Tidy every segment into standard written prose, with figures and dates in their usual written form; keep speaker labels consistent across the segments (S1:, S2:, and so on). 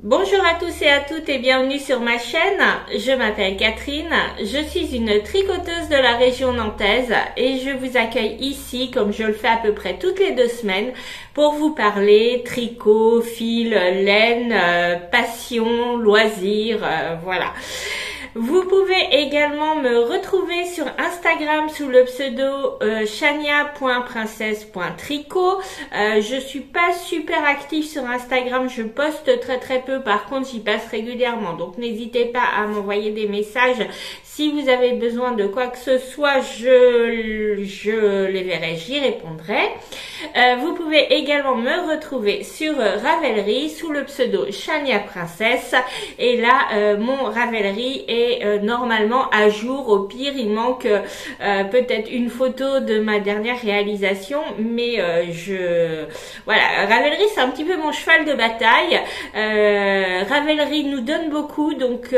S1: Bonjour à tous et à toutes et bienvenue sur ma chaîne. Je m'appelle Catherine, je suis une tricoteuse de la région nantaise et je vous accueille ici comme je le fais à peu près toutes les 2 semaines pour vous parler tricot, fil, laine, passion, loisirs, voilà. Vous pouvez également me retrouver sur Instagram sous le pseudo chania.princesse.tricot. Je suis pas super active sur Instagram, je poste très peu, par contre j'y passe régulièrement. Donc n'hésitez pas à m'envoyer des messages si vous avez besoin de quoi que ce soit, je les verrai, j'y répondrai. Vous pouvez également me retrouver sur Ravelry sous le pseudo Chania Princesse. Et là, mon Ravelry est normalement à jour. Au pire, il manque peut-être une photo de ma dernière réalisation. Mais voilà, Ravelry, c'est un petit peu mon cheval de bataille. Ravelry nous donne beaucoup, donc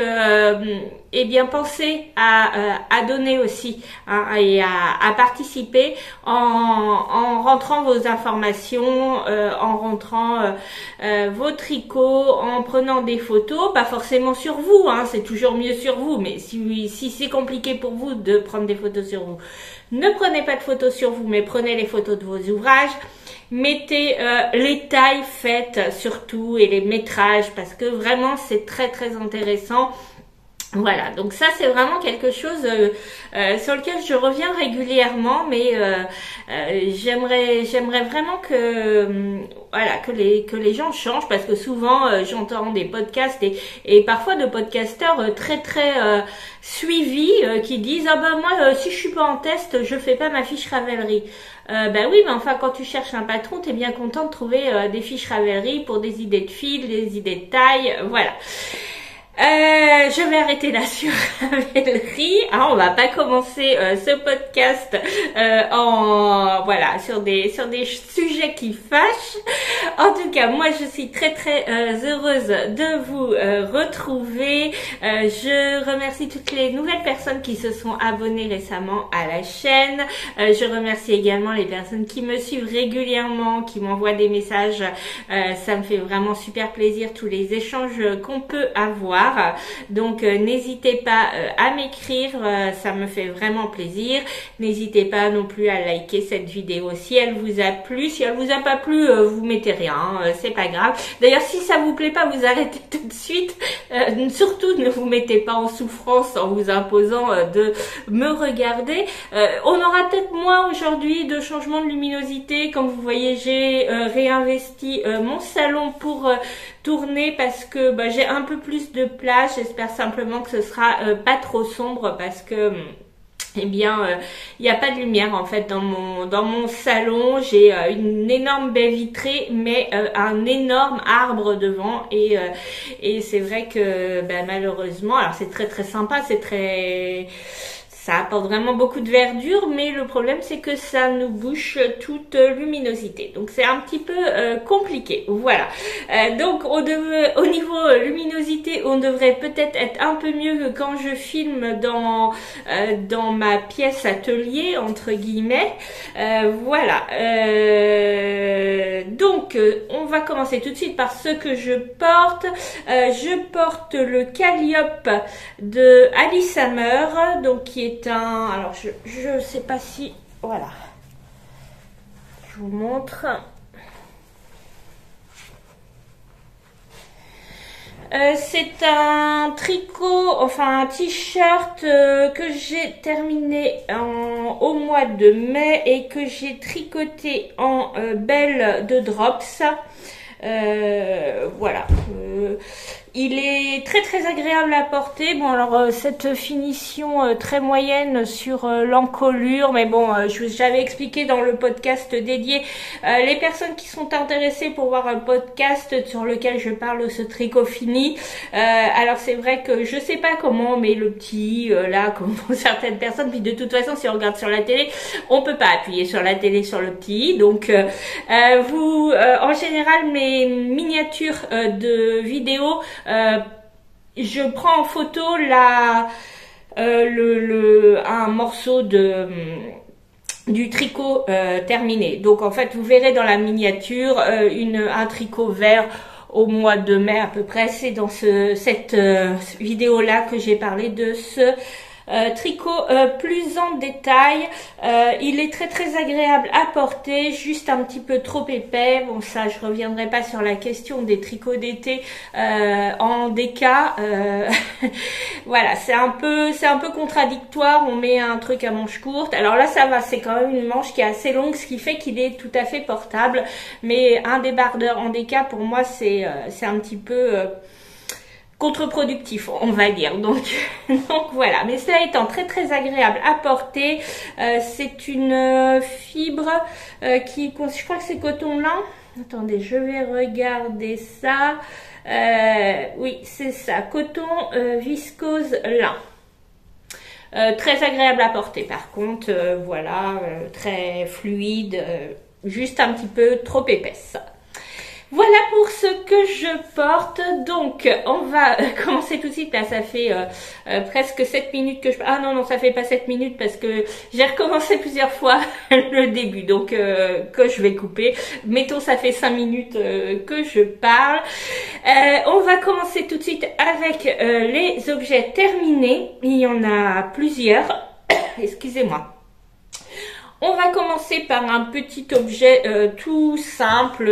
S1: eh bien pensez à donner aussi et à participer en rentrant vos informations, en rentrant vos tricots, en prenant des photos, pas forcément sur vous, c'est toujours mieux sur vous, mais si c'est compliqué pour vous de prendre des photos sur vous, ne prenez pas de photos sur vous, mais prenez les photos de vos ouvrages. Mettez les tailles faites surtout et les métrages parce que vraiment c'est très intéressant. Voilà, donc ça c'est vraiment quelque chose sur lequel je reviens régulièrement, mais j'aimerais vraiment que voilà que les gens changent parce que souvent j'entends des podcasts et parfois de podcasteurs très suivis qui disent ah ben moi si je suis pas en test je fais pas ma fiche Ravelry. Ben oui, mais enfin quand tu cherches un patron, t'es bien content de trouver des fiches Ravelry pour des idées de fil, des idées de taille, voilà. Je vais arrêter là sur Ravelry. On va pas commencer ce podcast sur des sujets qui fâchent. En tout cas, moi je suis très heureuse de vous retrouver. Je remercie toutes les nouvelles personnes qui se sont abonnées récemment à la chaîne. Je remercie également les personnes qui me suivent régulièrement, qui m'envoient des messages. Ça me fait vraiment super plaisir tous les échanges qu'on peut avoir. Donc n'hésitez pas à m'écrire, ça me fait vraiment plaisir. N'hésitez pas non plus à liker cette vidéo si elle vous a plu. Si elle vous a pas plu, vous mettez rien, c'est pas grave. D'ailleurs si ça vous plaît pas, vous arrêtez tout de suite. Surtout ne vous mettez pas en souffrance en vous imposant de me regarder. On aura peut-être moins aujourd'hui de changement de luminosité. Comme vous voyez, j'ai réinvesti mon salon pour tourner parce que j'ai un peu plus de place. J'espère simplement que ce sera pas trop sombre parce que eh bien il n'y a pas de lumière en fait dans mon salon. J'ai une énorme baie vitrée mais un énorme arbre devant et c'est vrai que malheureusement, alors c'est très sympa, ça apporte vraiment beaucoup de verdure, mais le problème c'est que ça nous bouche toute luminosité. Donc c'est un petit peu compliqué. Voilà. Donc au niveau luminosité, on devrait peut-être être un peu mieux que quand je filme dans ma pièce atelier entre guillemets. Voilà. Donc on va commencer tout de suite par ce que je porte. Je porte le Calliope de Alice Hammer, donc qui est alors je sais pas si, voilà, je vous montre. C'est un tricot, enfin un t-shirt que j'ai terminé au mois de mai et que j'ai tricoté en belle de Drops. Voilà. Il est très agréable à porter. Bon alors cette finition très moyenne sur l'encolure, mais bon j'avais expliqué dans le podcast dédié. Les personnes qui sont intéressées pour voir un podcast sur lequel je parle de ce tricot fini, alors c'est vrai que je sais pas comment on met le petit là comme pour certaines personnes, puis de toute façon si on regarde sur la télé on peut pas appuyer sur la télé sur le petit, donc en général mes miniatures de vidéos, je prends en photo un morceau du tricot terminé. Donc en fait vous verrez dans la miniature un tricot vert. au mois de mai à peu près. C'est dans cette vidéo là que j'ai parlé de ce tricot plus en détail. Il est très très agréable à porter, juste un petit peu trop épais. Bon, ça je reviendrai pas sur la question des tricots d'été en déca. Voilà, c'est un peu contradictoire. On met un truc à manche courte. Alors là ça va, c'est quand même une manche qui est assez longue, ce qui fait qu'il est tout à fait portable. Mais un débardeur en déca pour moi c'est un petit peu contre-productif, on va dire. Donc voilà, mais cela étant très très agréable à porter. C'est une fibre qui, je crois que c'est coton lin. Attendez, je vais regarder ça. Oui, c'est ça, coton viscose lin. Très agréable à porter par contre, voilà, très fluide, juste un petit peu trop épaisse. Voilà pour ce que je porte. Donc on va commencer tout de suite. Là ça fait presque 7 minutes que je... Ah non, ça fait pas 7 minutes parce que j'ai recommencé plusieurs fois le début. Donc que je vais couper. Mettons ça fait 5 minutes que je parle. On va commencer tout de suite avec les objets terminés. Il y en a plusieurs. Excusez-moi. On va commencer par un petit objet tout simple,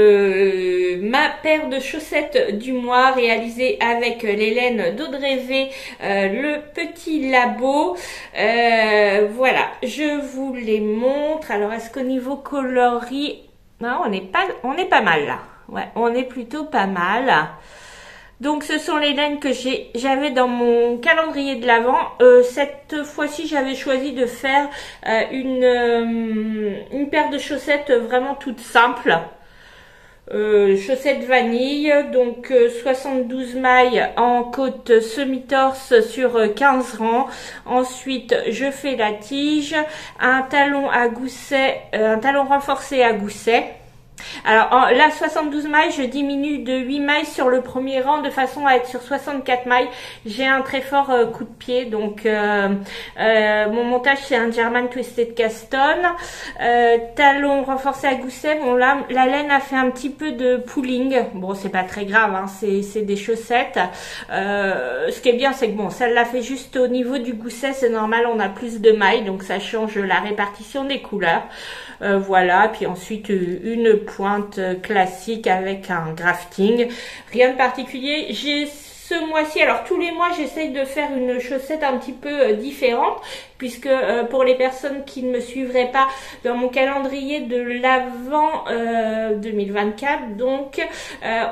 S1: ma paire de chaussettes du mois réalisée avec les laines d'Audrey V, le petit labo. Voilà, je vous les montre. Alors est-ce qu'au niveau coloris, non, on est pas mal là. Ouais, on est plutôt pas mal. Donc ce sont les laines que j'avais dans mon calendrier de l'Avent. Cette fois-ci j'avais choisi de faire une paire de chaussettes vraiment toute simple. Chaussettes vanille, donc 72 mailles en côte semi-torse sur 15 rangs. Ensuite je fais la tige, un talon à gousset, un talon renforcé à gousset. Alors là 72 mailles, je diminue de 8 mailles sur le premier rang de façon à être sur 64 mailles. J'ai un très fort coup de pied, donc mon montage c'est un German Twisted Caston. Talon renforcé à gousset. Bon là la laine a fait un petit peu de pooling. Bon c'est pas très grave, hein, c'est des chaussettes. Ce qui est bien c'est que bon ça l'a fait juste au niveau du gousset, c'est normal, on a plus de mailles donc ça change la répartition des couleurs. Voilà, puis ensuite une pointe classique avec un grafting, rien de particulier. J'ai ce mois-ci, alors tous les mois j'essaye de faire une chaussette un petit peu différente, puisque pour les personnes qui ne me suivraient pas dans mon calendrier de l'Avent 2024, donc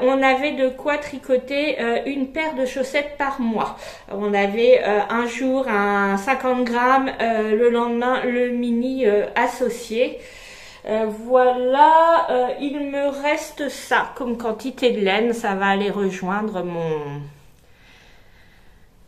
S1: on avait de quoi tricoter une paire de chaussettes par mois. On avait un jour un 50 grammes, le lendemain le mini associé. Voilà, il me reste ça comme quantité de laine, ça va aller rejoindre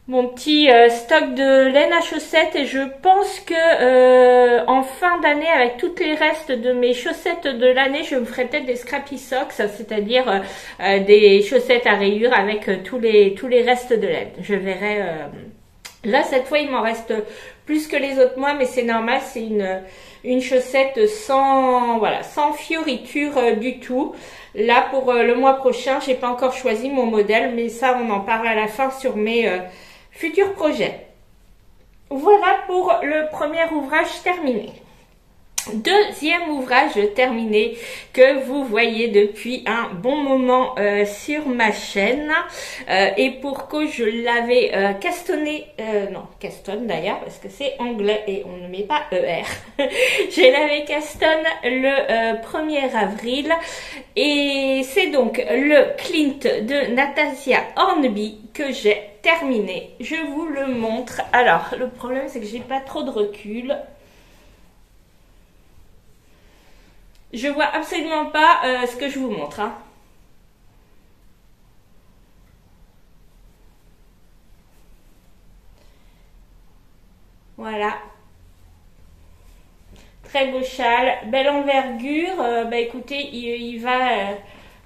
S1: mon petit stock de laine à chaussettes, et je pense que en fin d'année, avec tous les restes de mes chaussettes de l'année, je me ferai peut-être des scrappy socks, c'est-à-dire des chaussettes à rayures avec tous les restes de laine. Je verrai. Là cette fois il m'en reste plus que les autres mois, mais c'est normal, c'est une chaussette sans fioriture du tout. Là pour le mois prochain, j'ai pas encore choisi mon modèle, mais ça on en parle à la fin sur mes futurs projets. Voilà pour le premier ouvrage terminé. Deuxième ouvrage terminé que vous voyez depuis un bon moment sur ma chaîne, et pour que je l'avais castonné, non castonne d'ailleurs parce que c'est anglais et on ne met pas ER. Je l'avais castonne le 1er avril, et c'est donc le Clint de Nastasia Hornby que j'ai terminé. Je vous le montre. Alors le problème c'est que j'ai pas trop de recul. Je vois absolument pas ce que je vous montre. Hein. Voilà. Très beau châle, belle envergure. Bah écoutez, il va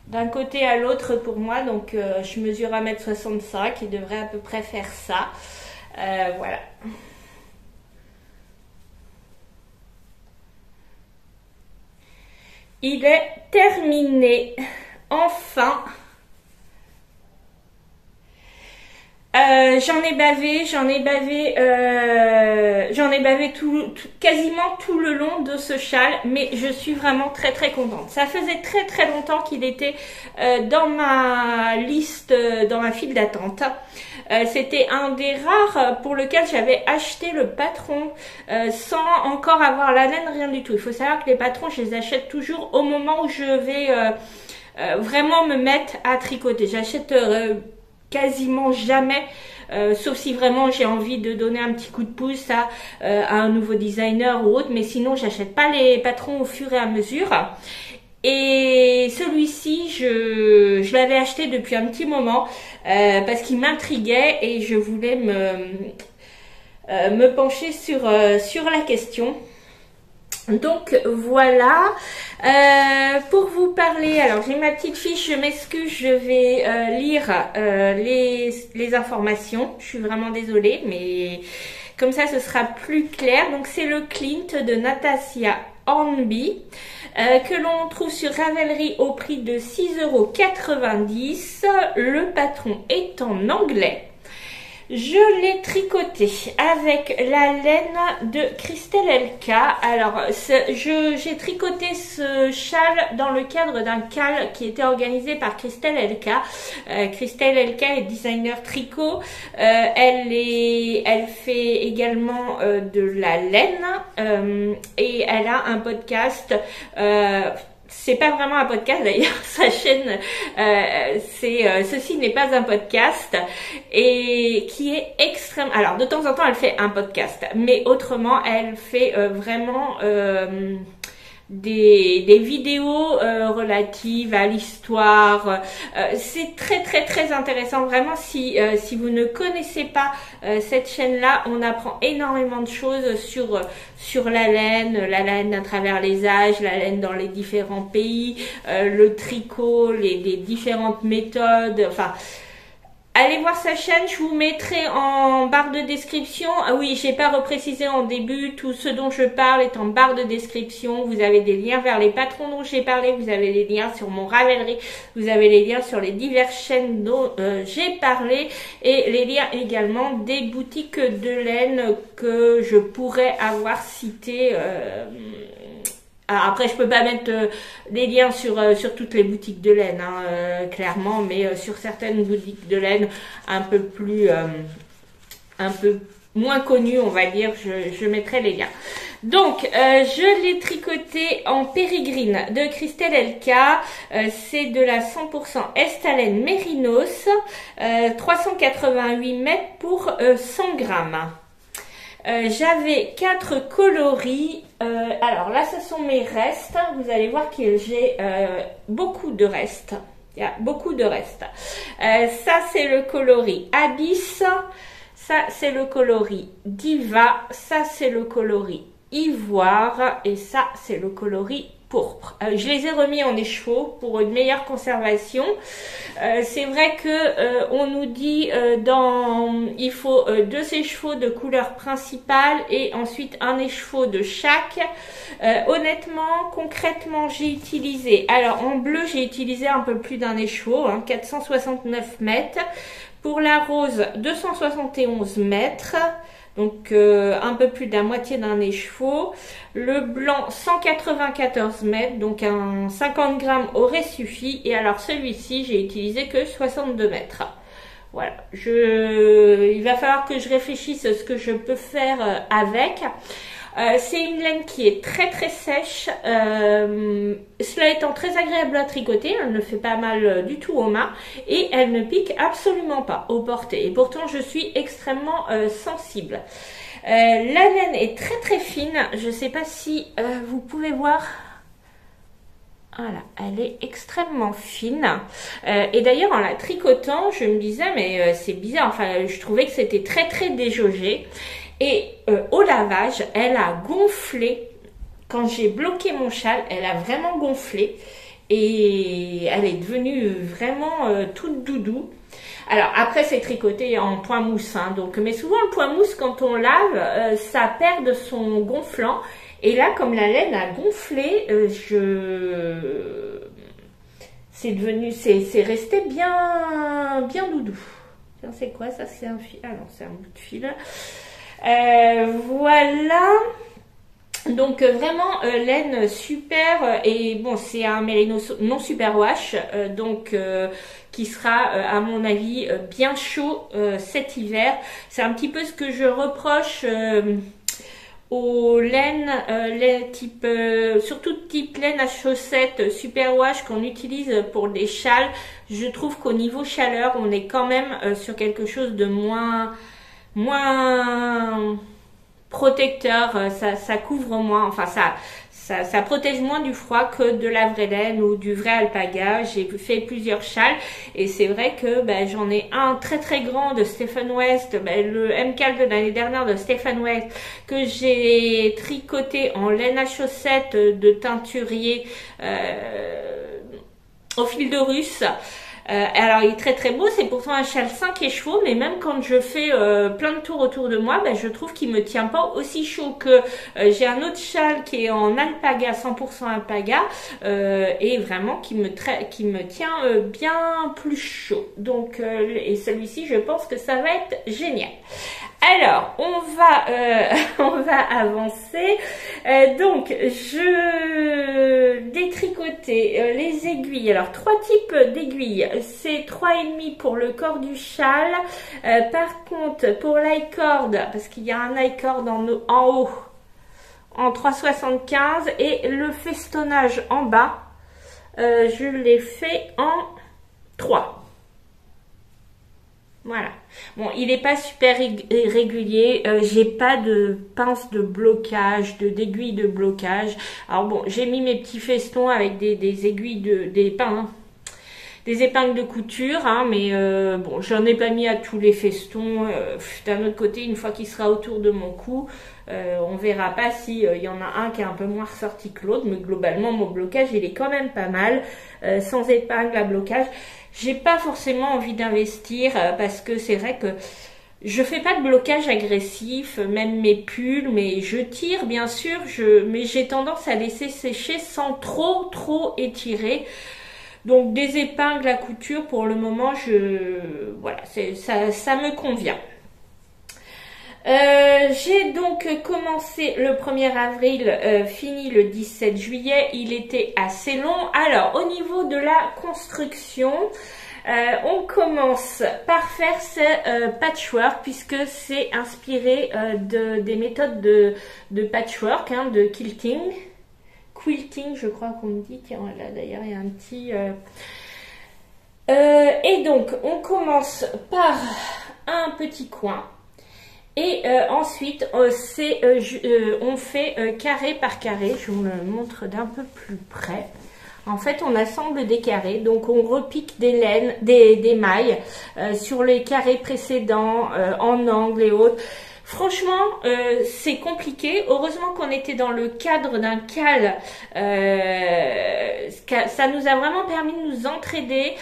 S1: d'un côté à l'autre pour moi. Donc je mesure 1,65 m. Il devrait à peu près faire ça. Voilà. Il est terminé. Enfin, j'en ai bavé quasiment tout le long de ce châle, mais je suis vraiment très très contente. Ça faisait très très longtemps qu'il était dans ma liste, dans ma file d'attente. C'était un des rares pour lequel j'avais acheté le patron sans encore avoir la laine, rien du tout. Il faut savoir que les patrons, je les achète toujours au moment où je vais vraiment me mettre à tricoter. J'achète quasiment jamais, sauf si vraiment j'ai envie de donner un petit coup de pouce à un nouveau designer ou autre, mais sinon j'achète pas les patrons au fur et à mesure. Et celui-ci, je l'avais acheté depuis un petit moment parce qu'il m'intriguait et je voulais me pencher sur la question. Donc voilà, pour vous parler, alors j'ai ma petite fiche, je m'excuse, je vais lire les informations, je suis vraiment désolée, mais comme ça ce sera plus clair. Donc c'est le Clint de Natasha Hornby que l'on trouve sur Ravelry au prix de 6,90 €. Le patron est en anglais. Je l'ai tricoté avec la laine de Christelle LK. Alors, j'ai tricoté ce châle dans le cadre d'un call qui était organisé par Christelle LK. Christelle LK est designer tricot. Elle fait également de la laine et elle a un podcast. C'est pas vraiment un podcast d'ailleurs, sa chaîne, ceci n'est pas un podcast et qui est extrême. Alors de temps en temps elle fait un podcast, mais autrement elle fait vraiment des vidéos relatives à l'histoire. C'est très très très intéressant vraiment. Si vous ne connaissez pas cette chaîne là, on apprend énormément de choses sur la laine à travers les âges, la laine dans les différents pays, le tricot, les différentes méthodes, enfin. Allez voir sa chaîne, je vous mettrai en barre de description. Ah oui, j'ai pas reprécisé en début, tout ce dont je parle est en barre de description. Vous avez des liens vers les patrons dont j'ai parlé, vous avez les liens sur mon Ravelry, vous avez les liens sur les diverses chaînes dont j'ai parlé et les liens également des boutiques de laine que je pourrais avoir citées. Alors après, je peux pas mettre des liens sur toutes les boutiques de laine, hein, clairement, mais sur certaines boutiques de laine un peu moins connues, on va dire, je mettrai les liens. Donc, je l'ai tricoté en pérégrine de Christelle LK. C'est de la 100% Estalaine Mérinos, 388 mètres pour 100 grammes. J'avais 4 coloris. Alors là, ce sont mes restes. Vous allez voir que j'ai beaucoup de restes. Il y a beaucoup de restes. Ça, c'est le coloris Abyss. Ça, c'est le coloris Diva. Ça, c'est le coloris Ivoire. Et ça, c'est le coloris pourpre. Je les ai remis en écheveau pour une meilleure conservation. C'est vrai que on nous dit il faut 2 écheveaux de couleur principale et ensuite un écheveau de chaque. Honnêtement, concrètement, j'ai utilisé, alors en bleu, j'ai utilisé un peu plus d'un écheveau, 469 mètres. Pour la rose, 271 mètres. Donc un peu plus de la moitié d'un écheveau. Le blanc 194 mètres, donc un 50 grammes aurait suffi. Et alors celui-ci, j'ai utilisé que 62 mètres. Voilà, il va falloir que je réfléchisse à ce que je peux faire avec. C'est une laine qui est très très sèche, cela étant très agréable à tricoter, elle ne fait pas mal du tout aux mains et elle ne pique absolument pas au porté. Et pourtant je suis extrêmement sensible. La laine est très très fine, je ne sais pas si vous pouvez voir. Voilà, elle est extrêmement fine. Et d'ailleurs, en la tricotant, je me disais, mais c'est bizarre. Enfin, je trouvais que c'était très très déjaugé. Et au lavage, elle a gonflé. Quand j'ai bloqué mon châle, elle a vraiment gonflé. Et elle est devenue vraiment toute doudou. Alors après, c'est tricoté en point mousse. Donc, mais souvent, le point mousse, quand on lave, ça perd de son gonflant. Et là, comme la laine a gonflé, c'est resté bien doudou. Tiens, c'est quoi ça? C'est un fil. Ah non, c'est un bout de fil. Voilà. Donc vraiment laine super et bon c'est un mérino non superwash donc qui sera à mon avis bien chaud cet hiver. C'est un petit peu ce que je reproche aux laines, type, surtout type laine à chaussettes superwash qu'on utilise pour des châles. Je trouve qu'au niveau chaleur on est quand même sur quelque chose de moins protecteur, ça couvre moins, enfin ça protège moins du froid que de la vraie laine ou du vrai alpaga. J'ai fait plusieurs châles et c'est vrai que j'en ai un très très grand de Stephen West, le MCAL de l'année dernière de Stephen West que j'ai tricoté en laine à chaussettes de teinturier au fil de russe. Alors il est très très beau, c'est pourtant un châle 5 chevaux, mais même quand je fais plein de tours autour de moi, je trouve qu'il me tient pas aussi chaud que j'ai un autre châle qui est en alpaga, 100% alpaga, et vraiment qui me tient bien plus chaud. Donc et celui-ci, je pense que ça va être génial. Alors, on va avancer. Donc, je détricotais les aiguilles. Alors, 3 types d'aiguilles. C'est 3,5 pour le corps du châle. Par contre, pour l'i-cord, parce qu'il y a un i-cord en haut, en 3,75 et le festonnage en bas, je l'ai fait en 3. Voilà. Bon, il n'est pas super régulier. J'ai pas de pince de blocage, d'aiguilles de blocage. Alors bon, j'ai mis mes petits festons avec des aiguilles des épingles de couture, hein, mais bon, j'en ai pas mis à tous les festons. D'un autre côté, une fois qu'il sera autour de mon cou, on verra pas si y en a un qui est un peu moins ressorti que l'autre, mais globalement mon blocage il est quand même pas mal, sans épingle à blocage. J'ai pas forcément envie d'investir parce que c'est vrai que je fais pas de blocage agressif, même mes pulls, mais je tire bien sûr, mais j'ai tendance à laisser sécher sans trop étirer. Donc des épingles à couture pour le moment, voilà, ça me convient. J'ai donc commencé le 1er avril, fini le 17 juillet, il était assez long. Alors au niveau de la construction, on commence par faire ce patchwork puisque c'est inspiré des méthodes de patchwork, hein, de quilting, je crois qu'on me dit. Tiens, là d'ailleurs il y a un petit... et donc on commence par un petit coin. Et ensuite, on fait carré par carré. Je vous le montre d'un peu plus près. En fait, on assemble des carrés. Donc, on repique des mailles sur les carrés précédents, en angle et autres. Franchement, c'est compliqué. Heureusement qu'on était dans le cadre d'un cal. Ça nous a vraiment permis de nous entraider.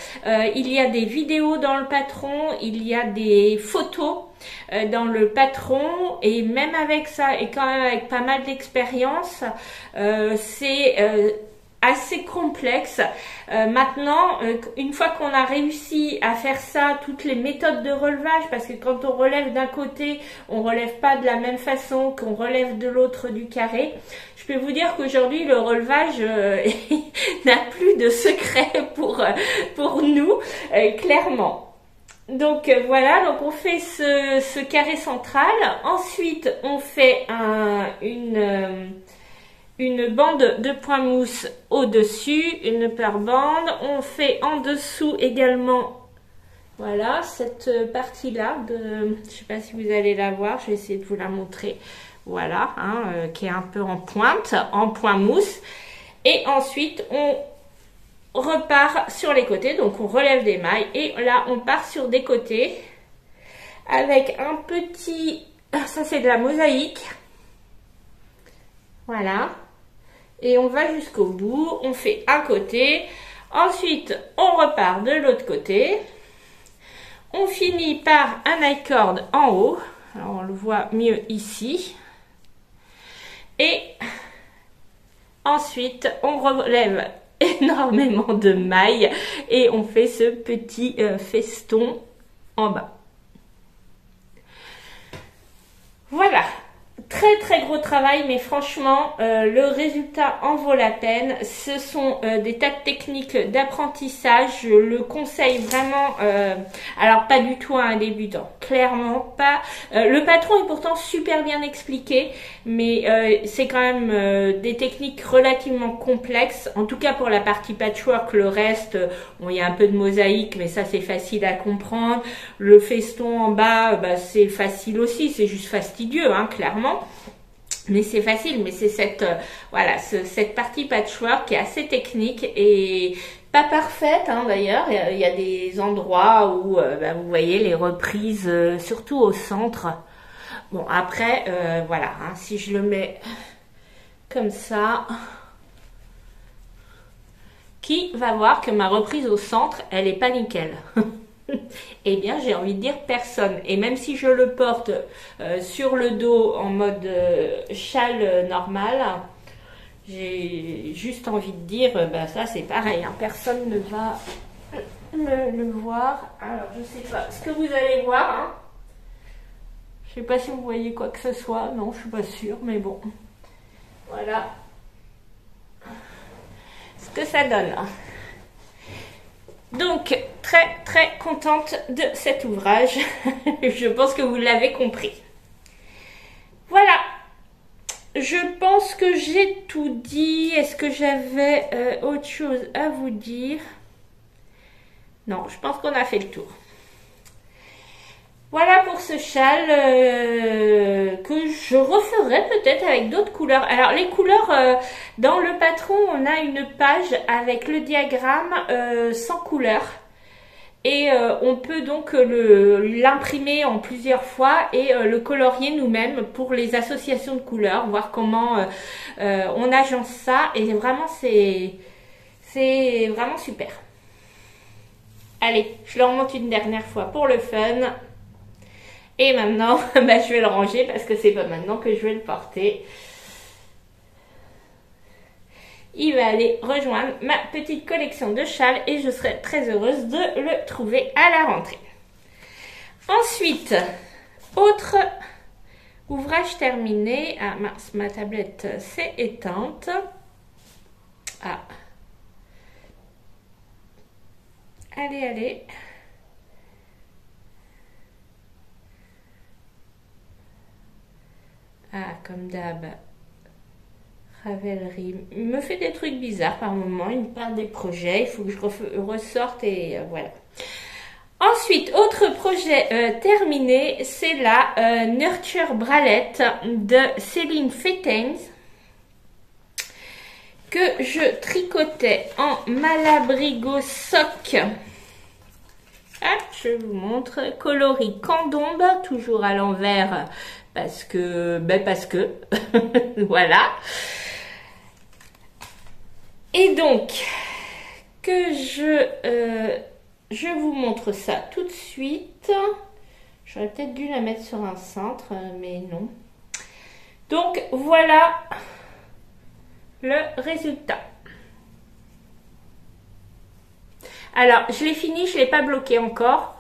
S1: Il y a des vidéos dans le patron. Il y a des photos dans le patron, et même avec ça et quand même avec pas mal d'expérience, c'est assez complexe. Maintenant, une fois qu'on a réussi à faire ça, toutes les méthodes de relevage, parce que quand on relève d'un côté, on relève pas de la même façon qu'on relève de l'autre du carré. Je peux vous dire qu'aujourd'hui, le relevage n'a plus de secret pour nous, clairement. Donc voilà, donc on fait ce carré central. Ensuite, on fait une bande de point mousse au-dessus, une paire bande. On fait en dessous également, voilà, cette partie-là, je sais pas si vous allez la voir, je vais essayer de vous la montrer. Voilà, hein, qui est un peu en pointe, en point mousse. Et ensuite, on repart sur les côtés, donc on relève des mailles et là on part sur des côtés avec un petit, ça c'est de la mosaïque, voilà, et on va jusqu'au bout. On fait un côté, ensuite on repart de l'autre côté, on finit par un i-cord en haut, alors on le voit mieux ici, et ensuite on relève énormément de mailles et on fait ce petit feston en bas. Voilà, très très gros travail, mais franchement, le résultat en vaut la peine. Ce sont des tas de techniques d'apprentissage. Je le conseille vraiment, alors pas du tout à un débutant, clairement pas. Le patron est pourtant super bien expliqué, mais c'est quand même des techniques relativement complexes. En tout cas pour la partie patchwork, le reste, bon, il y a un peu de mosaïque, mais ça c'est facile à comprendre. Le feston en bas, bah, c'est facile aussi, c'est juste fastidieux, hein, clairement. Mais c'est facile, mais c'est cette voilà, cette partie patchwork qui est assez technique et pas parfaite, hein, d'ailleurs. Il y a des endroits où bah, vous voyez les reprises, surtout au centre. Bon, après, voilà, hein, si je le mets comme ça, qui va voir que ma reprise au centre, elle est pas nickel. Eh bien, j'ai envie de dire personne. Et même si je le porte sur le dos en mode châle normal, j'ai juste envie de dire, bah, ça c'est pareil, hein, personne ne va le voir. Alors, je sais pas ce que vous allez voir. Hein. Je sais pas si vous voyez quoi que ce soit. Non, je suis pas sûre, mais bon. Voilà ce que ça donne. Donc, très très contente de cet ouvrage. Je pense que vous l'avez compris. Voilà. Je pense que j'ai tout dit. Est-ce que j'avais autre chose à vous dire? Non, je pense qu'on a fait le tour. Voilà pour ce châle que je referai peut-être avec d'autres couleurs. Alors les couleurs, dans le patron, on a une page avec le diagramme sans couleur. Et on peut donc l'imprimer en plusieurs fois et le colorier nous-mêmes pour les associations de couleurs, voir comment on agence ça. Et vraiment, c'est vraiment super. Allez, je le remonte une dernière fois pour le fun. Et maintenant, bah, je vais le ranger parce que c'est pas maintenant que je vais le porter. Il va aller rejoindre ma petite collection de châles et je serai très heureuse de le trouver à la rentrée. Ensuite, autre ouvrage terminé. Ah mince, ma tablette s'est éteinte. Ah. Allez, allez. Ah, comme d'hab, Ravelry me fait des trucs bizarres par moment. Il me parle des projets, il faut que je ressorte et voilà. Ensuite, autre projet terminé, c'est la Nurture Bralette de Céline Fettens que je tricotais en Malabrigo Sock. Ah, je vous montre, coloris candombe, toujours à l'envers parce que, voilà. Et donc, que je vous montre ça tout de suite. J'aurais peut-être dû la mettre sur un cintre, mais non. Donc, voilà le résultat. Alors, je l'ai fini, je ne l'ai pas bloqué encore.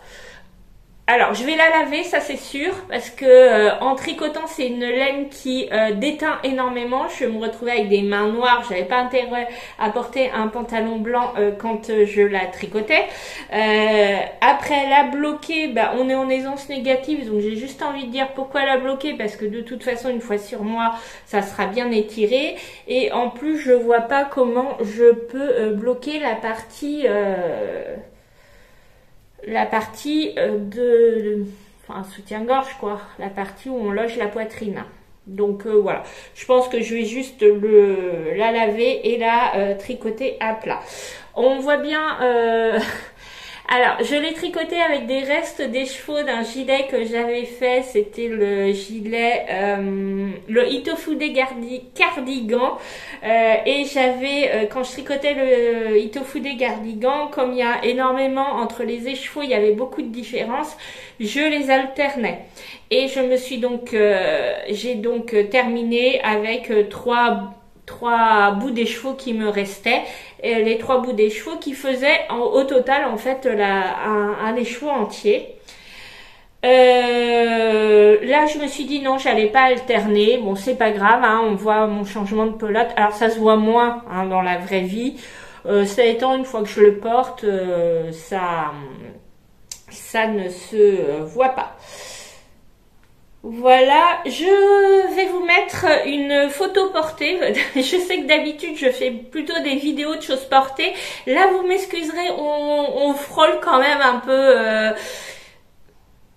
S1: Alors, je vais la laver, ça c'est sûr, parce que en tricotant, c'est une laine qui déteint énormément. Je me retrouvais avec des mains noires, j'avais pas intérêt à porter un pantalon blanc quand je la tricotais. Après la bloquer, bah, on est en aisance négative, donc j'ai juste envie de dire pourquoi la bloquer, parce que de toute façon, une fois sur moi, ça sera bien étiré. Et en plus, je vois pas comment je peux bloquer la partie... enfin, soutien-gorge quoi, la partie où on loge la poitrine. Donc voilà, je pense que je vais juste la laver et la tricoter à plat. On voit bien... Alors, je l'ai tricoté avec des restes des chevaux d'un gilet que j'avais fait. C'était le gilet, le Itofude cardigan. Et j'avais, quand je tricotais le Itofude cardigan, comme il y a énormément entre les écheveaux, il y avait beaucoup de différences, je les alternais. Et je me suis donc, j'ai donc terminé avec trois bouts d'écheveau qui me restaient, et les 3 bouts d'écheveau qui faisaient au total en fait un écheveau entier. Là là, je me suis dit non, j'allais pas alterner. Bon, c'est pas grave, hein, on voit mon changement de pelote. Alors, ça se voit moins hein, dans la vraie vie. Ça étant, une fois que je le porte, ça ne se voit pas. Voilà, je vais vous mettre une photo portée. Je sais que d'habitude je fais plutôt des vidéos de choses portées. Là, vous m'excuserez, on frôle quand même un peu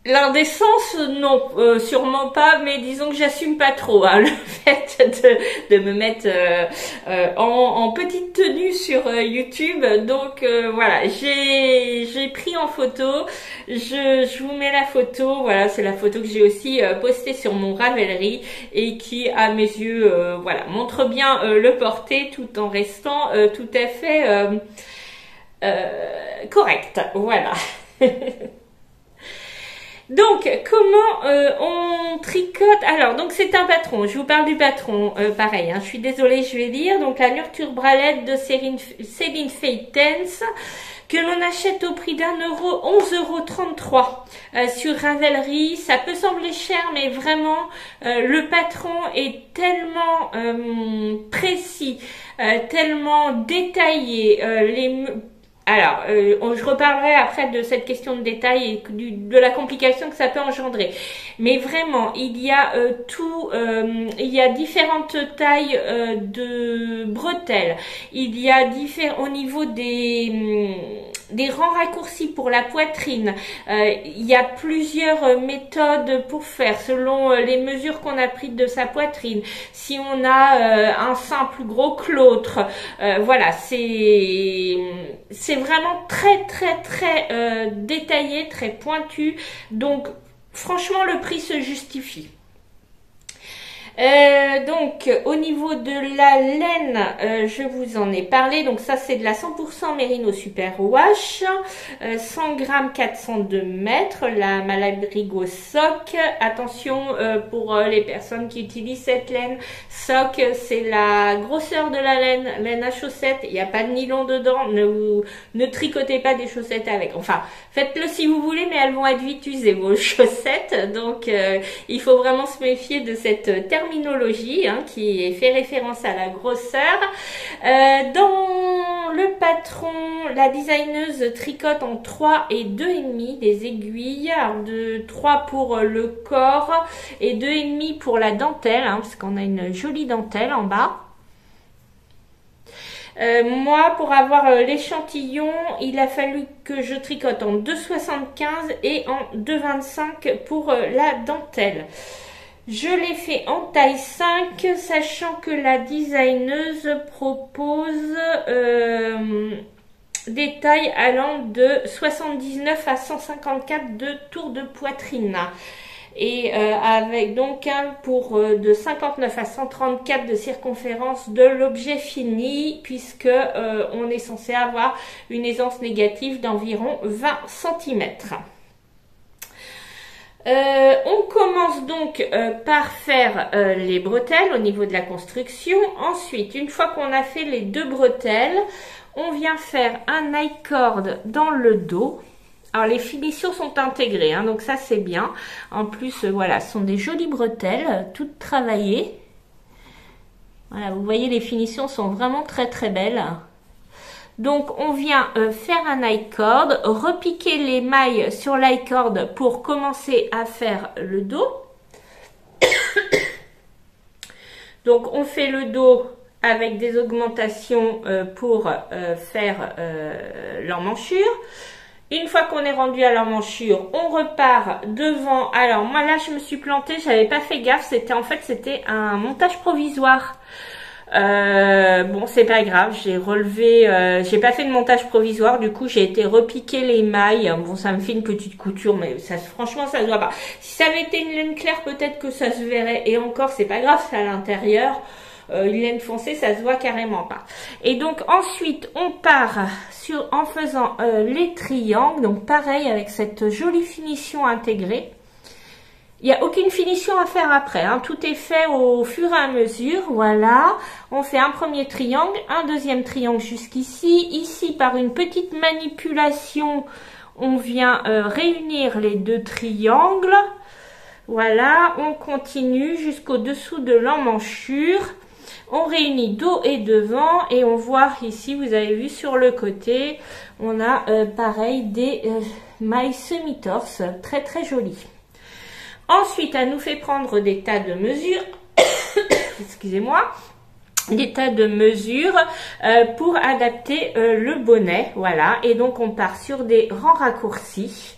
S1: l'indécence, non, sûrement pas, mais disons que j'assume pas trop hein, le fait de me mettre en petite tenue sur YouTube. Donc voilà, j'ai pris en photo, je vous mets la photo. Voilà, c'est la photo que j'ai aussi postée sur mon Ravelry et qui, à mes yeux, voilà, montre bien le porté tout en restant tout à fait correct. Voilà. Donc, comment on tricote? Alors, donc c'est un patron. Je vous parle du patron. Pareil, hein, je suis désolée, je vais lire. Donc, la Nurture Bralette de Céline Faye-Tense que l'on achète au prix d'1 €, 11,33 € sur Ravelry. Ça peut sembler cher, mais vraiment, le patron est tellement précis, tellement détaillé. Alors, je reparlerai après de cette question de détail et de la complication que ça peut engendrer. Mais vraiment, il y a il y a différentes tailles de bretelles. Il y a au niveau des rangs raccourcis pour la poitrine. Il y a plusieurs méthodes pour faire selon les mesures qu'on a prises de sa poitrine. Si on a un sein plus gros que l'autre, voilà, c'est vraiment très détaillé, très pointu. Donc franchement, le prix se justifie. Donc au niveau de la laine, je vous en ai parlé. Donc ça, c'est de la 100% Merino Superwash, 100 grammes, 402 mètres, la Malabrigo Sock. Attention pour les personnes qui utilisent cette laine. Sock, c'est la grosseur de la laine à chaussettes. Il n'y a pas de nylon dedans. Ne tricotez pas des chaussettes avec. Enfin, faites-le si vous voulez, mais elles vont être vite usées, vos chaussettes. Donc il faut vraiment se méfier de cette terminologie hein, qui fait référence à la grosseur. Dans le patron, la designeuse tricote en 3 et 2,5 des aiguilles. Alors de 3 pour le corps et 2,5 pour la dentelle, hein, parce qu'on a une jolie dentelle en bas. Moi, pour avoir l'échantillon, il a fallu que je tricote en 2,75 et en 2,25 pour la dentelle. Je l'ai fait en taille 5, sachant que la designeuse propose des tailles allant de 79 à 154 de tour de poitrine. Et avec donc un pour de 59 à 134 de circonférence de l'objet fini, puisque on est censé avoir une aisance négative d'environ 20 cm. On commence donc par faire les bretelles au niveau de la construction. Ensuite, une fois qu'on a fait les 2 bretelles, on vient faire un I-cord dans le dos. Alors les finitions sont intégrées, hein, donc ça c'est bien. En plus, voilà, ce sont des jolies bretelles, toutes travaillées. Voilà, vous voyez, les finitions sont vraiment très belles. Donc on vient faire un I-cord, repiquer les mailles sur l'i-cord pour commencer à faire le dos. Donc on fait le dos avec des augmentations pour faire l'emmanchure. Une fois qu'on est rendu à l'emmanchure, on repart devant. Alors moi là je me suis plantée, j'avais pas fait gaffe, c'était un montage provisoire. Bon, c'est pas grave, j'ai relevé, j'ai pas fait de montage provisoire, du coup j'ai été repiquer les mailles. Bon, ça me fait une petite couture, mais ça, franchement ça se voit pas. Si ça avait été une laine claire, peut-être que ça se verrait, et encore c'est pas grave, c'est à l'intérieur. Une laine foncée, ça se voit carrément pas. Et donc ensuite on part en faisant les triangles, donc pareil avec cette jolie finition intégrée. Il n'y a aucune finition à faire après, hein. Tout est fait au fur et à mesure. Voilà, on fait un premier triangle, un deuxième triangle jusqu'ici. Ici, par une petite manipulation, on vient réunir les 2 triangles. Voilà, on continue jusqu'au dessous de l'emmanchure. On réunit dos et devant et on voit ici, vous avez vu sur le côté, on a pareil des mailles semi-torse, très très jolies. Ensuite, elle nous fait prendre des tas de mesures, excusez-moi, des tas de mesures pour adapter le bonnet, voilà. Et donc on part sur des rangs raccourcis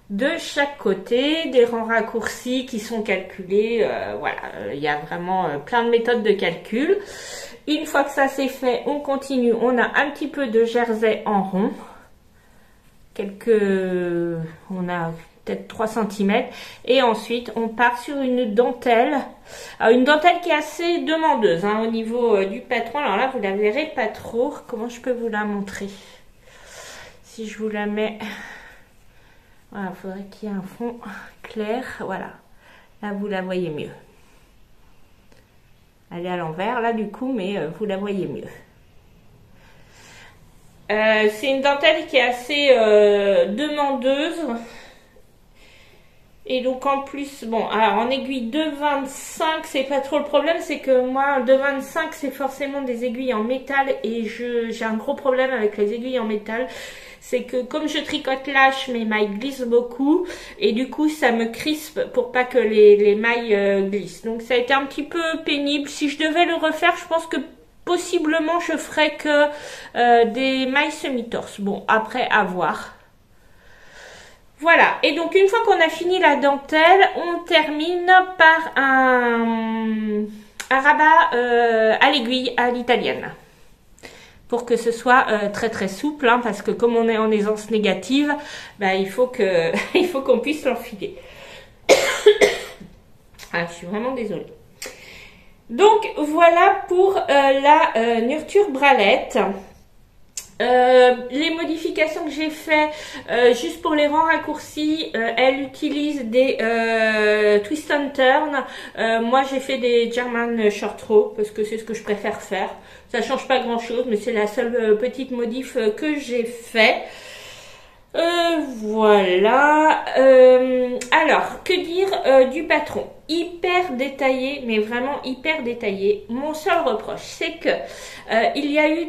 S1: de chaque côté, des rangs raccourcis qui sont calculés, voilà, il y a vraiment plein de méthodes de calcul. Une fois que ça c'est fait, on continue, on a un petit peu de jersey en rond, on a peut-être 3 cm, et ensuite on part sur une dentelle. Alors, une dentelle qui est assez demandeuse hein, au niveau du patron. Alors là vous la verrez pas trop, comment je peux vous la montrer? Si je vous la mets, voilà, il faudrait qu'il y ait un fond clair, voilà, là vous la voyez mieux. Elle est à l'envers là du coup, mais vous la voyez mieux. C'est une dentelle qui est assez demandeuse. Et donc en plus, bon, alors en aiguille 2,25, c'est pas trop le problème, c'est que moi, 2,25, c'est forcément des aiguilles en métal et j'ai un gros problème avec les aiguilles en métal. C'est que comme je tricote lâche, mes mailles glissent beaucoup et du coup ça me crispe pour pas que les mailles glissent. Donc ça a été un petit peu pénible. Si je devais le refaire, je pense que possiblement je ferais que des mailles semi-torse. Bon, après à voir. Voilà, et donc une fois qu'on a fini la dentelle, on termine par un rabat à l'aiguille à l'italienne. Pour que ce soit très très souple, hein, parce que comme on est en aisance négative, bah, il faut qu'on puisse l'enfiler. Ah, je suis vraiment désolée. Donc voilà pour la nurture bralette. Les modifications que j'ai fait juste pour les rangs raccourcis, elle utilise des twist and turn. Moi j'ai fait des German short row parce que c'est ce que je préfère faire. Ça change pas grand chose, mais c'est la seule petite modif que j'ai fait. Voilà. Alors, que dire du patron? Hyper détaillé, mais vraiment hyper détaillé. Mon seul reproche, c'est que il y a eu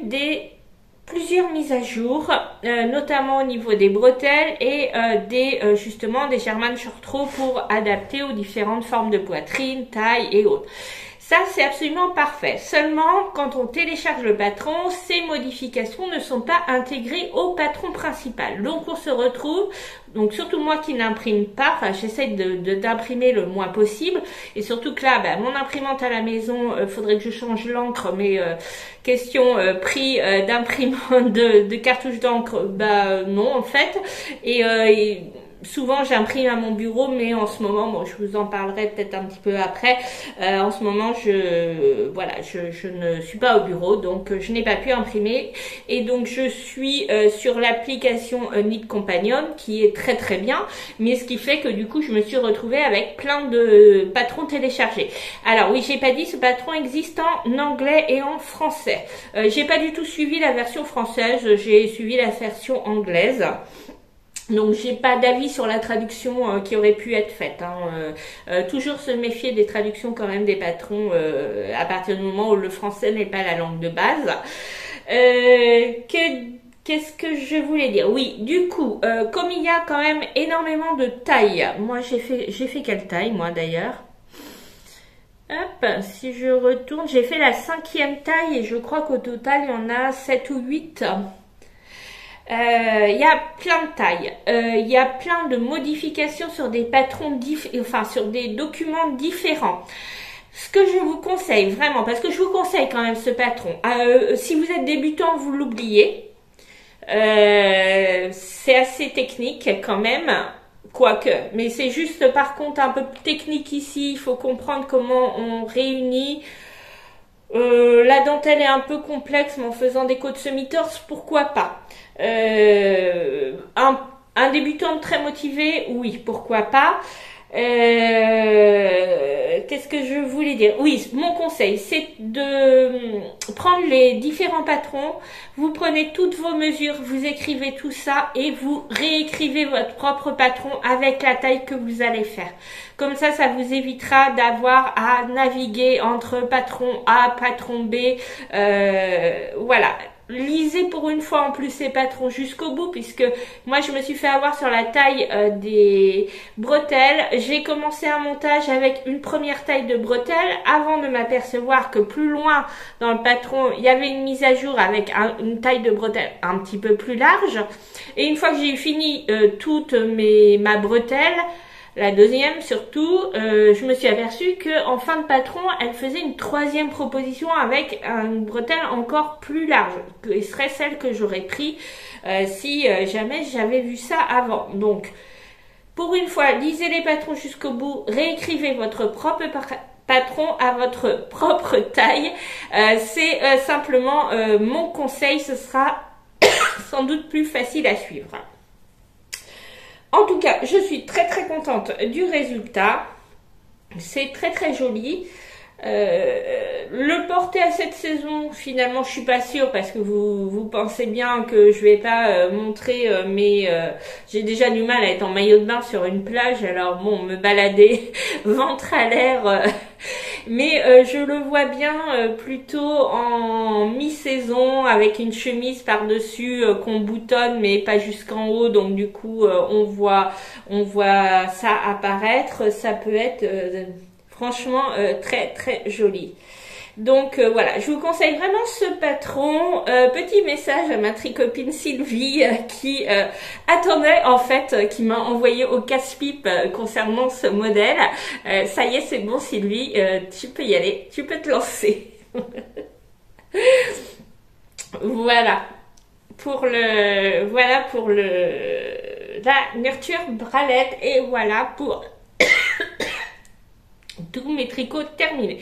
S1: plusieurs mises à jour, notamment au niveau des bretelles et justement des German short row pour adapter aux différentes formes de poitrine, taille et autres. Ça, c'est absolument parfait. Seulement, quand on télécharge le patron, ces modifications ne sont pas intégrées au patron principal. Donc, on se retrouve, donc surtout moi qui n'imprime pas, enfin, j'essaie d'imprimer le moins possible. Et surtout que là, mon imprimante à la maison, faudrait que je change l'encre, mais question prix d'imprimante de cartouche d'encre, non en fait. Et souvent j'imprime à mon bureau, mais en ce moment, bon, je vous en parlerai peut-être un petit peu après. En ce moment, je ne suis pas au bureau, donc je n'ai pas pu imprimer. Et donc je suis sur l'application Knit Companion, qui est très très bien, mais ce qui fait que du coup je me suis retrouvée avec plein de patrons téléchargés. Alors oui, j'ai pas dit, ce patron existe en anglais et en français. J'ai pas du tout suivi la version française, j'ai suivi la version anglaise. Donc j'ai pas d'avis sur la traduction qui aurait pu être faite. Toujours se méfier des traductions quand même des patrons à partir du moment où le français n'est pas la langue de base. Qu'est-ce que je voulais dire? Oui, du coup, comme il y a quand même énormément de tailles, moi j'ai fait quelle taille moi d'ailleurs? Hop, si je retourne, j'ai fait la 5e taille et je crois qu'au total il y en a 7 ou 8. Il y a plein de tailles, il y a plein de modifications sur des patrons sur des documents différents. Ce que je vous conseille vraiment, parce que je vous conseille quand même ce patron, si vous êtes débutant, vous l'oubliez. C'est assez technique quand même, quoique, mais c'est juste par contre un peu technique ici. Il faut comprendre comment on réunit. La dentelle est un peu complexe, mais en faisant des côtes semi-torse, pourquoi pas. Un débutant très motivé, oui, pourquoi pas. Qu'est-ce que je voulais dire? Oui, mon conseil, c'est de prendre les différents patrons. Vous prenez toutes vos mesures, vous écrivez tout ça et vous réécrivez votre propre patron avec la taille que vous allez faire. Comme ça vous évitera d'avoir à naviguer entre patron A, patron B. Voilà. Lisez pour une fois en plus ces patrons jusqu'au bout, puisque moi je me suis fait avoir sur la taille des bretelles. J'ai commencé un montage avec une première taille de bretelles avant de m'apercevoir que plus loin dans le patron il y avait une mise à jour avec une taille de bretelles un petit peu plus large. Et une fois que j'ai fini toute ma bretelle, la deuxième surtout, je me suis aperçue que en fin de patron, elle faisait une troisième proposition avec une bretelle encore plus large, qui serait celle que j'aurais pris si jamais j'avais vu ça avant. Donc, pour une fois, lisez les patrons jusqu'au bout, réécrivez votre propre patron à votre propre taille. C'est simplement mon conseil, ce sera sans doute plus facile à suivre. En tout cas, je suis très très contente du résultat. C'est très très joli. Le porter à cette saison, finalement, je suis pas sûre parce que vous pensez bien que je vais pas montrer j'ai déjà du mal à être en maillot de bain sur une plage. Alors bon, me balader ventre à l'air. Mais je le vois bien plutôt en mi-saison avec une chemise par-dessus qu'on boutonne mais pas jusqu'en haut, donc du coup on voit ça apparaître. Ça peut être franchement très très joli. Donc voilà, je vous conseille vraiment ce patron. Petit message à ma tricopine Sylvie qui attendait en fait, qui m'a envoyé au casse-pipe concernant ce modèle. Ça y est, c'est bon Sylvie, tu peux y aller, tu peux te lancer. Voilà pour la nurture bralette et voilà pour tous mes tricots terminés.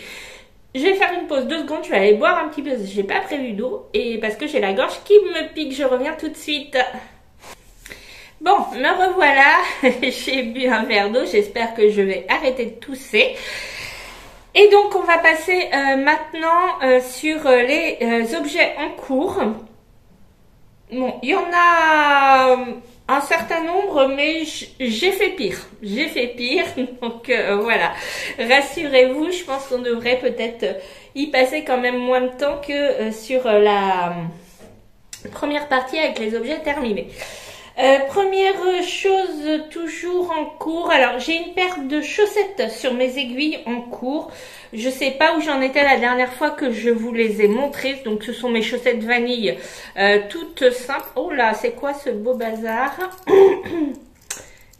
S1: Je vais faire une pause 2 secondes, je vais aller boire un petit peu, j'ai pas prévu d'eau et parce que j'ai la gorge qui me pique, je reviens tout de suite. Bon, me revoilà, j'ai bu un verre d'eau, j'espère que je vais arrêter de tousser. Et donc on va passer maintenant sur les objets en cours. Bon, il y en a un certain nombre, mais j'ai fait pire. J'ai fait pire, donc voilà. Rassurez-vous, je pense qu'on devrait peut-être y passer quand même moins de temps que sur la première partie avec les objets terminés. Première chose toujours en cours, alors j'ai une paire de chaussettes sur mes aiguilles en cours. Je sais pas où j'en étais la dernière fois que je vous les ai montrées. Donc ce sont mes chaussettes vanille toutes simples. Oh là, c'est quoi ce beau bazar?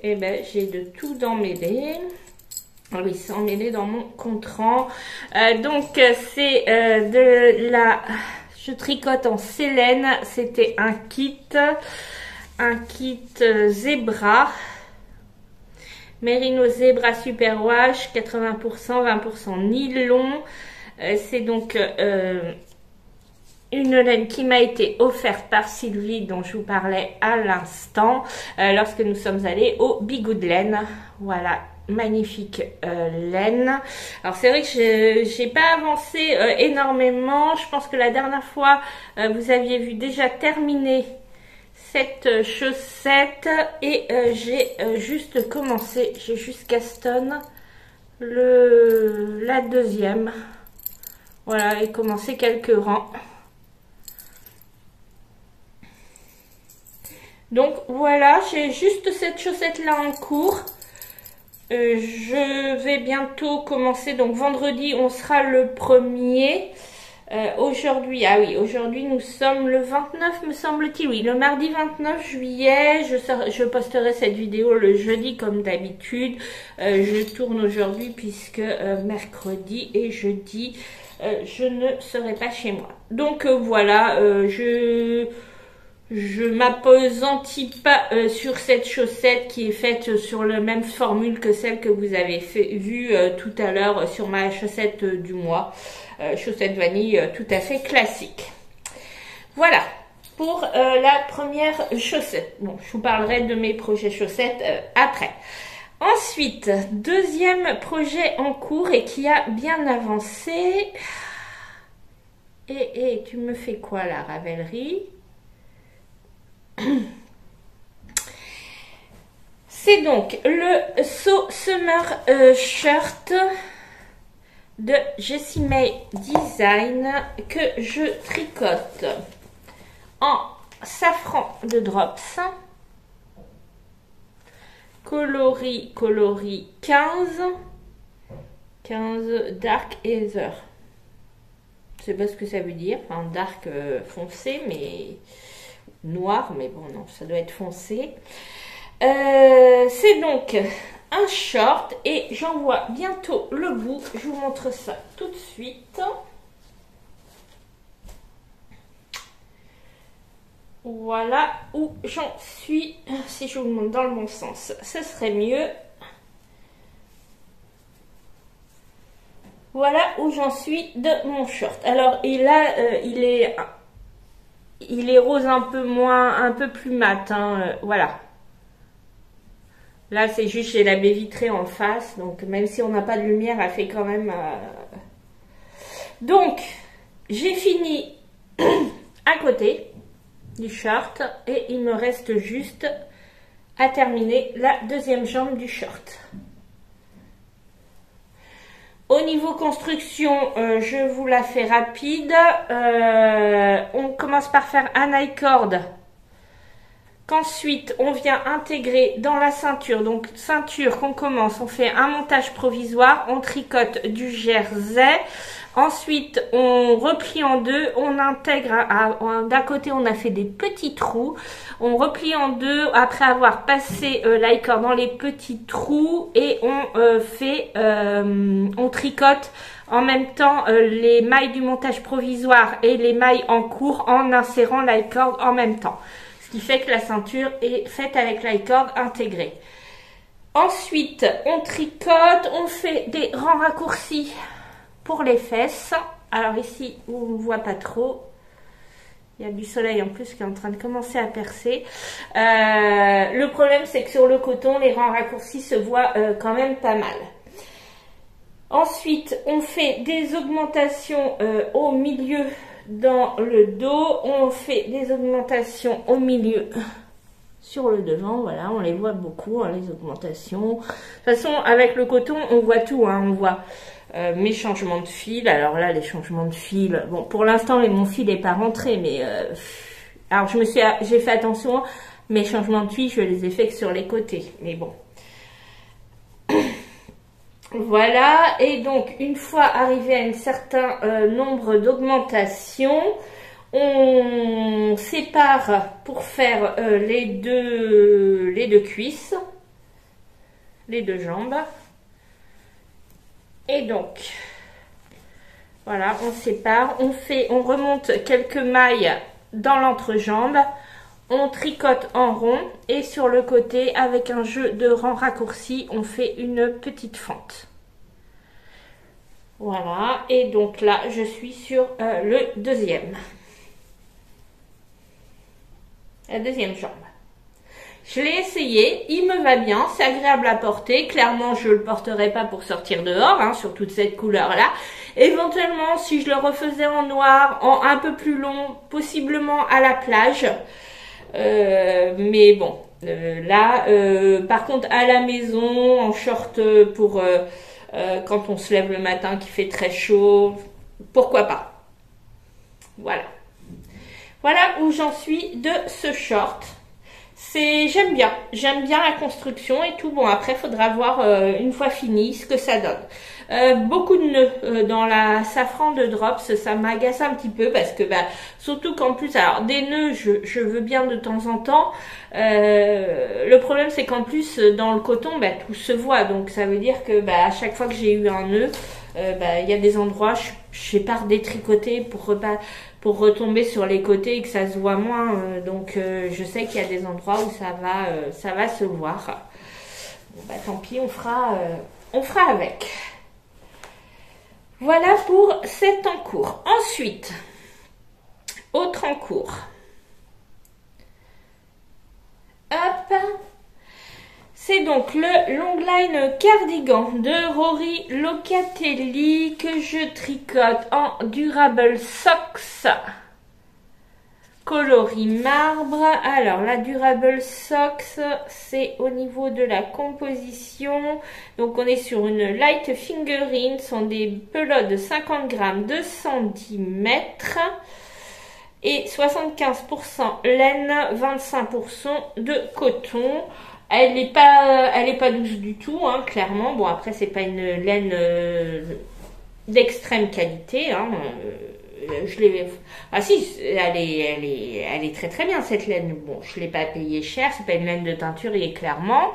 S1: Eh ben j'ai de tout d'emmêlé. Ah oui, c'est emmêlé dans mon contrant. Donc c'est je tricote en Célène. C'était un kit zébra, Merino Zebra Super Wash, 80%, 20% nylon. C'est donc une laine qui m'a été offerte par Sylvie, dont je vous parlais à l'instant, lorsque nous sommes allés au Bigoud Laine. Voilà, magnifique laine. Alors c'est vrai que j'ai pas avancé énormément. Je pense que la dernière fois, vous aviez vu déjà terminer cette chaussette et j'ai juste commencé, j'ai juste Gaston la deuxième, voilà, et commencé quelques rangs. Donc voilà, j'ai juste cette chaussette là en cours. Je vais bientôt commencer, donc vendredi on sera le 1er. Aujourd'hui, ah oui, aujourd'hui nous sommes le 29 me semble-t-il, oui, le mardi 29 juillet, je posterai cette vidéo le jeudi comme d'habitude. Je tourne aujourd'hui puisque mercredi et jeudi je ne serai pas chez moi. Donc voilà, je m'appesantis pas sur cette chaussette qui est faite sur la même formule que celle que vous avez vue tout à l'heure sur ma chaussette du mois. Chaussette vanille tout à fait classique. Voilà pour la première chaussette. Bon, je vous parlerai de mes projets chaussettes après. Ensuite, deuxième projet en cours et qui a bien avancé. Et tu me fais quoi la Ravelry? C'est donc le So Summer Shirt de Jessie May Design que je tricote en safran de Drops. Coloris 15 Dark Heather. Je sais pas ce que ça veut dire. Enfin, dark foncé, mais noir, mais bon, non, ça doit être foncé. C'est donc un short et j'en vois bientôt le bout. Je vous montre ça tout de suite. Voilà où j'en suis. Si je vous montre dans le bon sens, ce serait mieux. Voilà où j'en suis de mon short. Alors, et là, il est rose un peu plus mat. Hein, voilà. Là, c'est juste, j'ai la baie vitrée en face. Donc, même si on n'a pas de lumière, elle fait quand même... Donc, j'ai fini à côté du short. Et il me reste juste à terminer la deuxième jambe du short. Au niveau construction, je vous la fais rapide. On commence par faire un I-cord. Qu'ensuite, on vient intégrer dans la ceinture. Donc, ceinture qu'on commence, on fait un montage provisoire, on tricote du jersey. Ensuite, on replie en deux, on intègre, d'un côté, on a fait des petits trous. On replie en deux après avoir passé l'i-cord dans les petits trous et on tricote en même temps les mailles du montage provisoire et les mailles en cours en insérant l'i-cord en même temps. Ce qui fait que la ceinture est faite avec l'i-cord intégré. Ensuite, on tricote, on fait des rangs raccourcis pour les fesses. Alors ici, on ne voit pas trop. Il y a du soleil en plus qui est en train de commencer à percer. Le problème, c'est que sur le coton, les rangs raccourcis se voient quand même pas mal. Ensuite, on fait des augmentations au milieu dans le dos. On fait des augmentations au milieu sur le devant. Voilà, on les voit beaucoup, hein, les augmentations. De toute façon, avec le coton, on voit tout. Hein, on voit mes changements de fil. Alors là, les changements de fil. Bon, pour l'instant, mon fil n'est pas rentré, mais alors j'ai fait attention. Mes changements de fil, je les ai faits que sur les côtés. Mais bon. Voilà, et donc une fois arrivé à un certain nombre d'augmentations, on sépare pour faire les deux cuisses, les deux jambes. Et donc, voilà, on sépare, on remonte quelques mailles dans l'entrejambe, on tricote en rond et sur le côté, avec un jeu de rangs raccourcis, on fait une petite fente. Voilà, et donc là, je suis sur le deuxième. La deuxième jambe. Je l'ai essayé, il me va bien, c'est agréable à porter. Clairement, je ne le porterai pas pour sortir dehors, hein, sur toute cette couleur-là. Éventuellement, si je le refaisais en noir, en un peu plus long, possiblement à la plage. Mais bon, là, par contre, à la maison, en short pour quand on se lève le matin, qu'il fait très chaud, pourquoi pas. Voilà. Voilà où j'en suis de ce short. J'aime bien la construction et tout. Bon, après, il faudra voir une fois fini ce que ça donne. Beaucoup de nœuds dans la safran de Drops, ça m'agace un petit peu parce que surtout qu'en plus, alors des nœuds, je veux bien de temps en temps. Le problème, c'est qu'en plus, dans le coton, tout se voit. Donc, ça veut dire que à chaque fois que j'ai eu un nœud, il y a des endroits, je sais pas redétricoter pour retomber sur les côtés et que ça se voit moins. Donc, je sais qu'il y a des endroits où ça va se voir. Bon, tant pis, on fera avec. Voilà pour cet encours. Ensuite, autre encours. Hop. C'est donc le Longline Cardigan de Rory Locatelli que je tricote en Durable Socks coloris marbre. Alors la Durable Socks, c'est au niveau de la composition. Donc on est sur une light fingering, ce sont des pelotes de 50 grammes de centimètres et 75% laine, 25% de coton. Elle n'est pas douce du tout, hein, clairement. Bon, après, c'est pas une laine d'extrême qualité. Hein. Je l'ai. Ah si, elle est très très bien cette laine. Bon, je l'ai pas payée cher. C'est pas une laine de teinturier, clairement.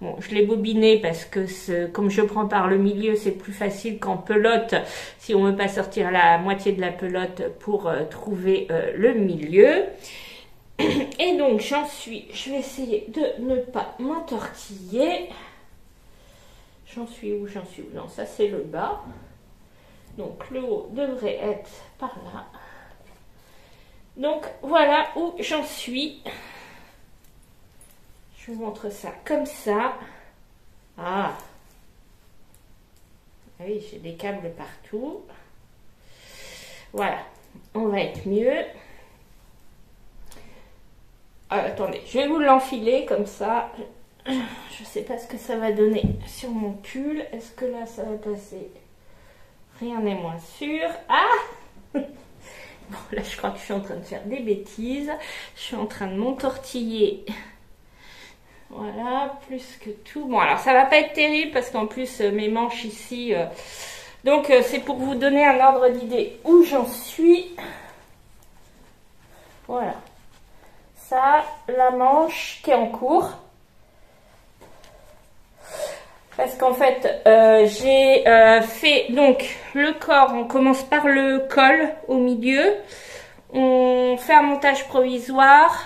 S1: Bon, je l'ai bobinée parce que comme je prends par le milieu, c'est plus facile qu'en pelote. Si on veut pas sortir la moitié de la pelote pour trouver le milieu. Et donc je vais essayer de ne pas m'entortiller. J'en suis où? Non, ça c'est le bas. Donc le haut devrait être par là. Donc voilà où j'en suis. Je vous montre ça comme ça. Ah oui, j'ai des câbles partout. Voilà, on va être mieux. Attendez, je vais vous l'enfiler comme ça. Je sais pas ce que ça va donner sur mon pull. Est-ce que là ça va passer? Rien n'est moins sûr. Ah bon, là je crois que je suis en train de faire des bêtises. Je suis en train de m'entortiller. Voilà, plus que tout. Bon, alors ça va pas être terrible parce qu'en plus mes manches ici... Donc c'est pour vous donner un ordre d'idée où j'en suis. Voilà. Ça, la manche qui est en cours. Parce qu'en fait, j'ai fait donc le corps, on commence par le col au milieu. On fait un montage provisoire.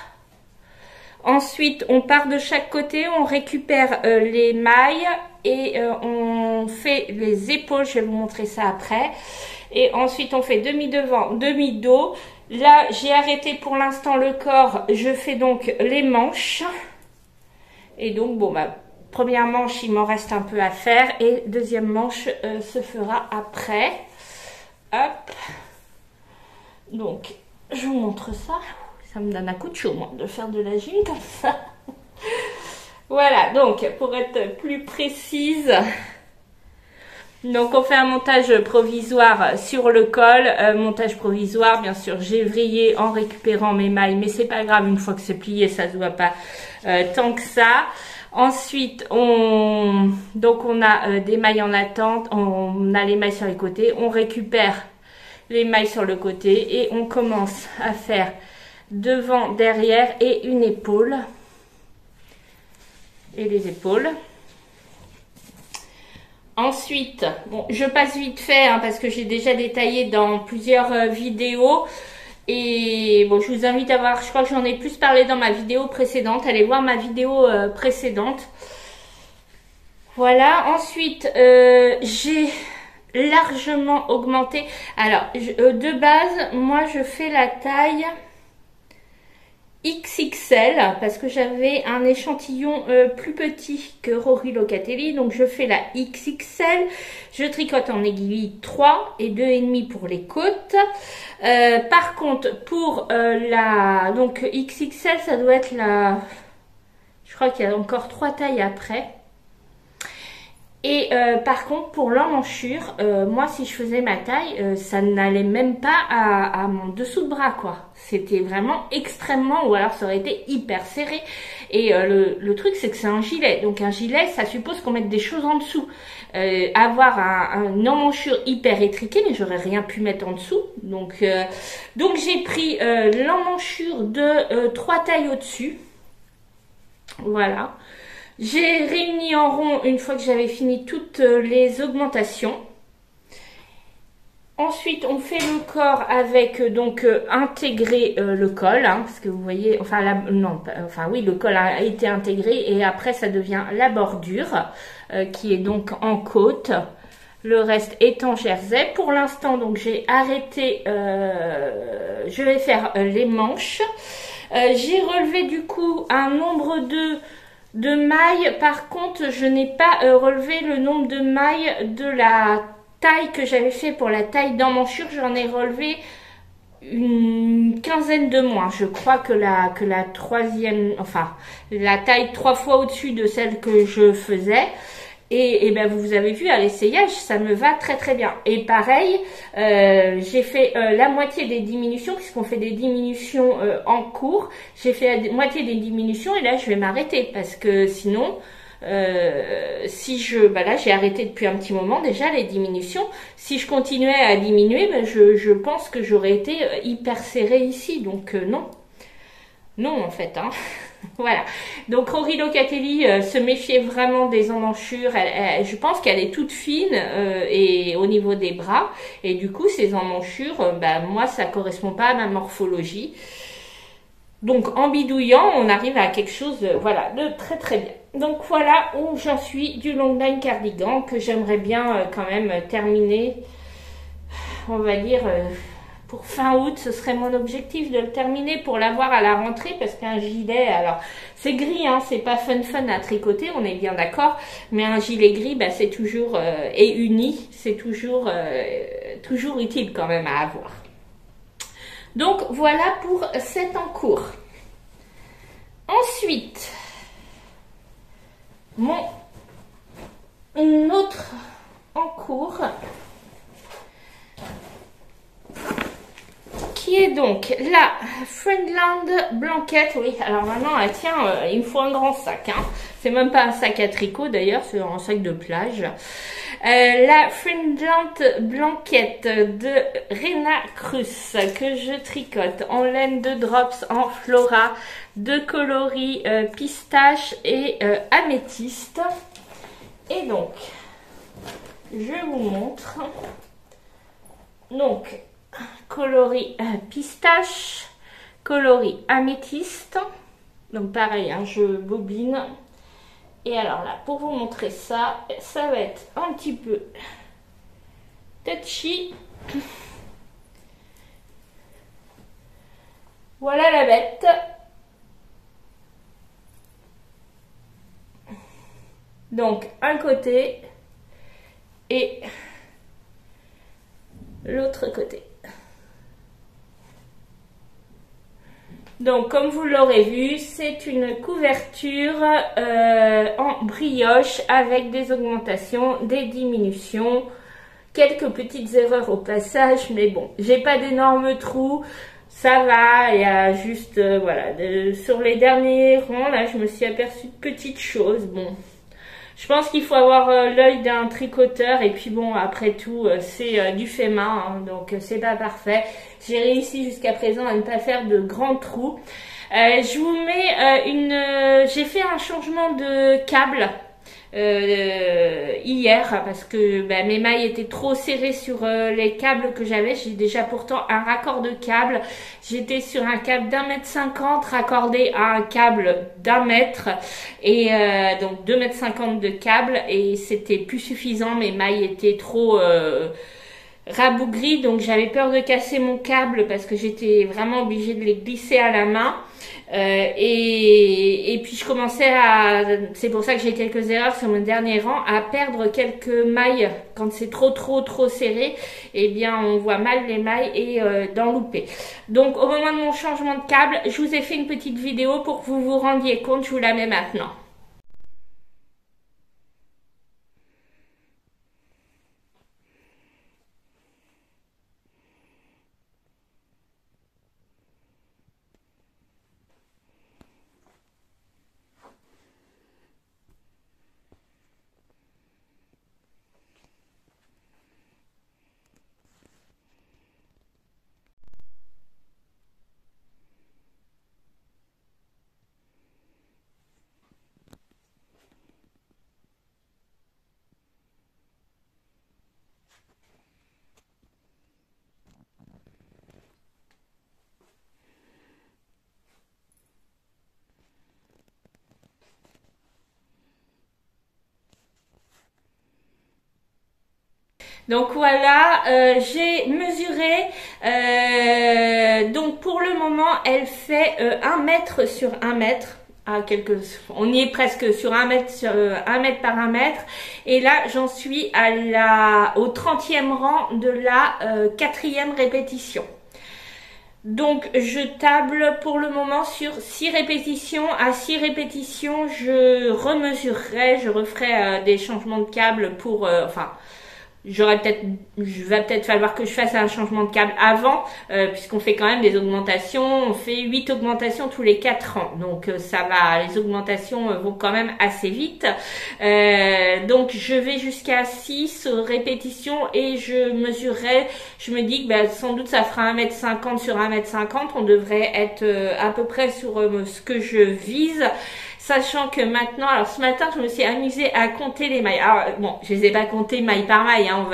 S1: Ensuite, on part de chaque côté, on récupère les mailles et on fait les épaules. Je vais vous montrer ça après. Et ensuite, on fait demi-devant, demi-dos. Là, j'ai arrêté pour l'instant le corps. Je fais donc les manches. Et donc, bon, bah, première manche, il m'en reste un peu à faire. Et deuxième manche se fera après. Hop. Donc, je vous montre ça. Ça me donne un coup de chaud, moi, de faire de la gym comme ça. Voilà, donc, pour être plus précise... Donc on fait un montage provisoire sur le col, montage provisoire, bien sûr j'ai vrillé en récupérant mes mailles, mais c'est pas grave, une fois que c'est plié ça se voit pas tant que ça. Ensuite on a des mailles en attente, on a les mailles sur les côtés, on récupère les mailles sur le côté et on commence à faire devant, derrière et une épaule et les épaules. Ensuite, bon, je passe vite fait hein, parce que j'ai déjà détaillé dans plusieurs vidéos. Et bon, je vous invite à voir, je crois que j'en ai plus parlé dans ma vidéo précédente. Allez voir ma vidéo précédente. Voilà, ensuite, j'ai largement augmenté. Alors, de base, moi, je fais la taille... XXL parce que j'avais un échantillon plus petit que Rory Locatelli, donc je fais la XXL. Je tricote en aiguille 3 et 2,5 pour les côtes. Par contre pour la donc XXL, ça doit être la, je crois qu'il y a encore 3 tailles après. Et par contre pour l'emmanchure, moi si je faisais ma taille, ça n'allait même pas à mon dessous de bras quoi. C'était vraiment extrêmement, ou alors ça aurait été hyper serré. Et le truc c'est que c'est un gilet, donc un gilet ça suppose qu'on mette des choses en dessous. Avoir une emmanchure hyper étriquée, mais j'aurais rien pu mettre en dessous. Donc j'ai pris l'emmanchure de 3 tailles au-dessus. Voilà. J'ai réuni en rond une fois que j'avais fini toutes les augmentations. Ensuite, on fait le corps avec donc intégrer le col, hein, parce que vous voyez, enfin oui, le col a été intégré et après ça devient la bordure qui est donc en côte. Le reste est en jersey. Pour l'instant, donc j'ai arrêté. Je vais faire les manches. J'ai relevé du coup un nombre de De mailles, par contre, je n'ai pas relevé le nombre de mailles de la taille que j'avais fait pour la taille d'emmanchure. J'en ai relevé une quinzaine de moins. Je crois que la troisième, enfin, la taille 3 fois au-dessus de celle que je faisais. Et ben vous avez vu à l'essayage, ça me va très très bien. Et pareil, j'ai fait la moitié des diminutions, puisqu'on fait des diminutions en cours. J'ai fait la moitié des diminutions et là je vais m'arrêter parce que sinon, là j'ai arrêté depuis un petit moment déjà les diminutions. Si je continuais à diminuer, ben je pense que j'aurais été hyper serrée ici. Donc non. Non en fait, hein. Voilà, donc Rory Locatelli se méfiait vraiment des emmanchures. Je pense qu'elle est toute fine et au niveau des bras, et du coup ces emmanchures, moi ça correspond pas à ma morphologie. Donc en bidouillant, on arrive à quelque chose, voilà, de très très bien. Donc voilà où j'en suis du longline cardigan que j'aimerais bien quand même terminer, on va dire. Pour fin août, ce serait mon objectif de le terminer pour l'avoir à la rentrée, parce qu'un gilet, alors c'est gris, hein, c'est pas fun à tricoter, on est bien d'accord, mais un gilet gris, c'est toujours, et uni, c'est toujours utile quand même à avoir. Donc voilà pour cet en cours. Ensuite, mon autre en cours, qui est donc la Friendland Blanket. Oui, alors maintenant, tiens, il me faut un grand sac. Hein. C'est même pas un sac à tricot d'ailleurs, c'est un sac de plage. La Friendland Blanket de Rena Cruz que je tricote en laine de drops en Flora, de coloris pistache et améthyste. Et donc, je vous montre. Donc, coloris pistache, coloris améthyste. Donc pareil, hein, je bobine. Et alors là, pour vous montrer ça, ça va être un petit peu touchy. Voilà la bête. Donc un côté et l'autre côté. Donc comme vous l'aurez vu, c'est une couverture en brioche avec des augmentations, des diminutions, quelques petites erreurs au passage, mais bon, j'ai pas d'énormes trous, ça va, il y a juste, voilà, sur les derniers rangs, là, je me suis aperçue de petites choses, bon. Je pense qu'il faut avoir l'œil d'un tricoteur et puis bon, après tout, c'est du fait main, hein, donc c'est pas parfait. J'ai réussi jusqu'à présent à ne pas faire de grands trous. Je vous mets j'ai fait un changement de câble hier parce que mes mailles étaient trop serrées sur les câbles que j'avais. J'ai déjà pourtant un raccord de câble. J'étais sur un câble d'1,50 m raccordé à un câble d'1 mètre et donc 2,50 m de câble, et c'était plus suffisant. Mes mailles étaient trop rabougries, donc j'avais peur de casser mon câble parce que j'étais vraiment obligée de les glisser à la main. Et puis je commençais c'est pour ça que j'ai quelques erreurs sur mon dernier rang, à perdre quelques mailles quand c'est trop serré. Eh bien on voit mal les mailles et d'en louper. Donc au moment de mon changement de câble, je vous ai fait une petite vidéo pour que vous vous rendiez compte. Je vous la mets maintenant. Donc voilà, j'ai mesuré, donc pour le moment elle fait 1 mètre sur 1 mètre, on y est presque sur 1 mètre, un mètre par 1 mètre. Et là, j'en suis au 30e rang de la 4e répétition. Donc, je table pour le moment sur 6 répétitions. À 6 répétitions, je remesurerai, je referai des changements de câble pour, il va peut-être falloir que je fasse un changement de câble avant, puisqu'on fait quand même des augmentations. On fait 8 augmentations tous les 4 ans. Donc ça va, les augmentations vont quand même assez vite. Donc je vais jusqu'à 6 répétitions et je mesurerai. Je me dis que sans doute ça fera 1m50 sur 1m50. On devrait être à peu près sur ce que je vise. Sachant que maintenant, alors ce matin, je me suis amusée à compter les mailles. Alors bon, je les ai pas comptées maille par maille, hein,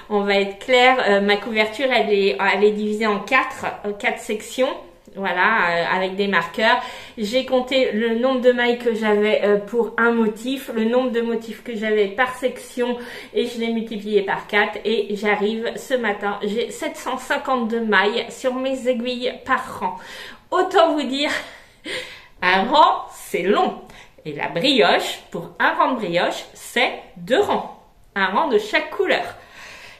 S1: on va être clair. Ma couverture, elle est divisée en 4 sections. Voilà, avec des marqueurs. J'ai compté le nombre de mailles que j'avais pour un motif, le nombre de motifs que j'avais par section et je l'ai multiplié par 4 et j'arrive ce matin, j'ai 752 mailles sur mes aiguilles par rang. Autant vous dire, un rang, c'est long. Et la brioche, pour un rang de brioche, c'est 2 rangs. Un rang de chaque couleur.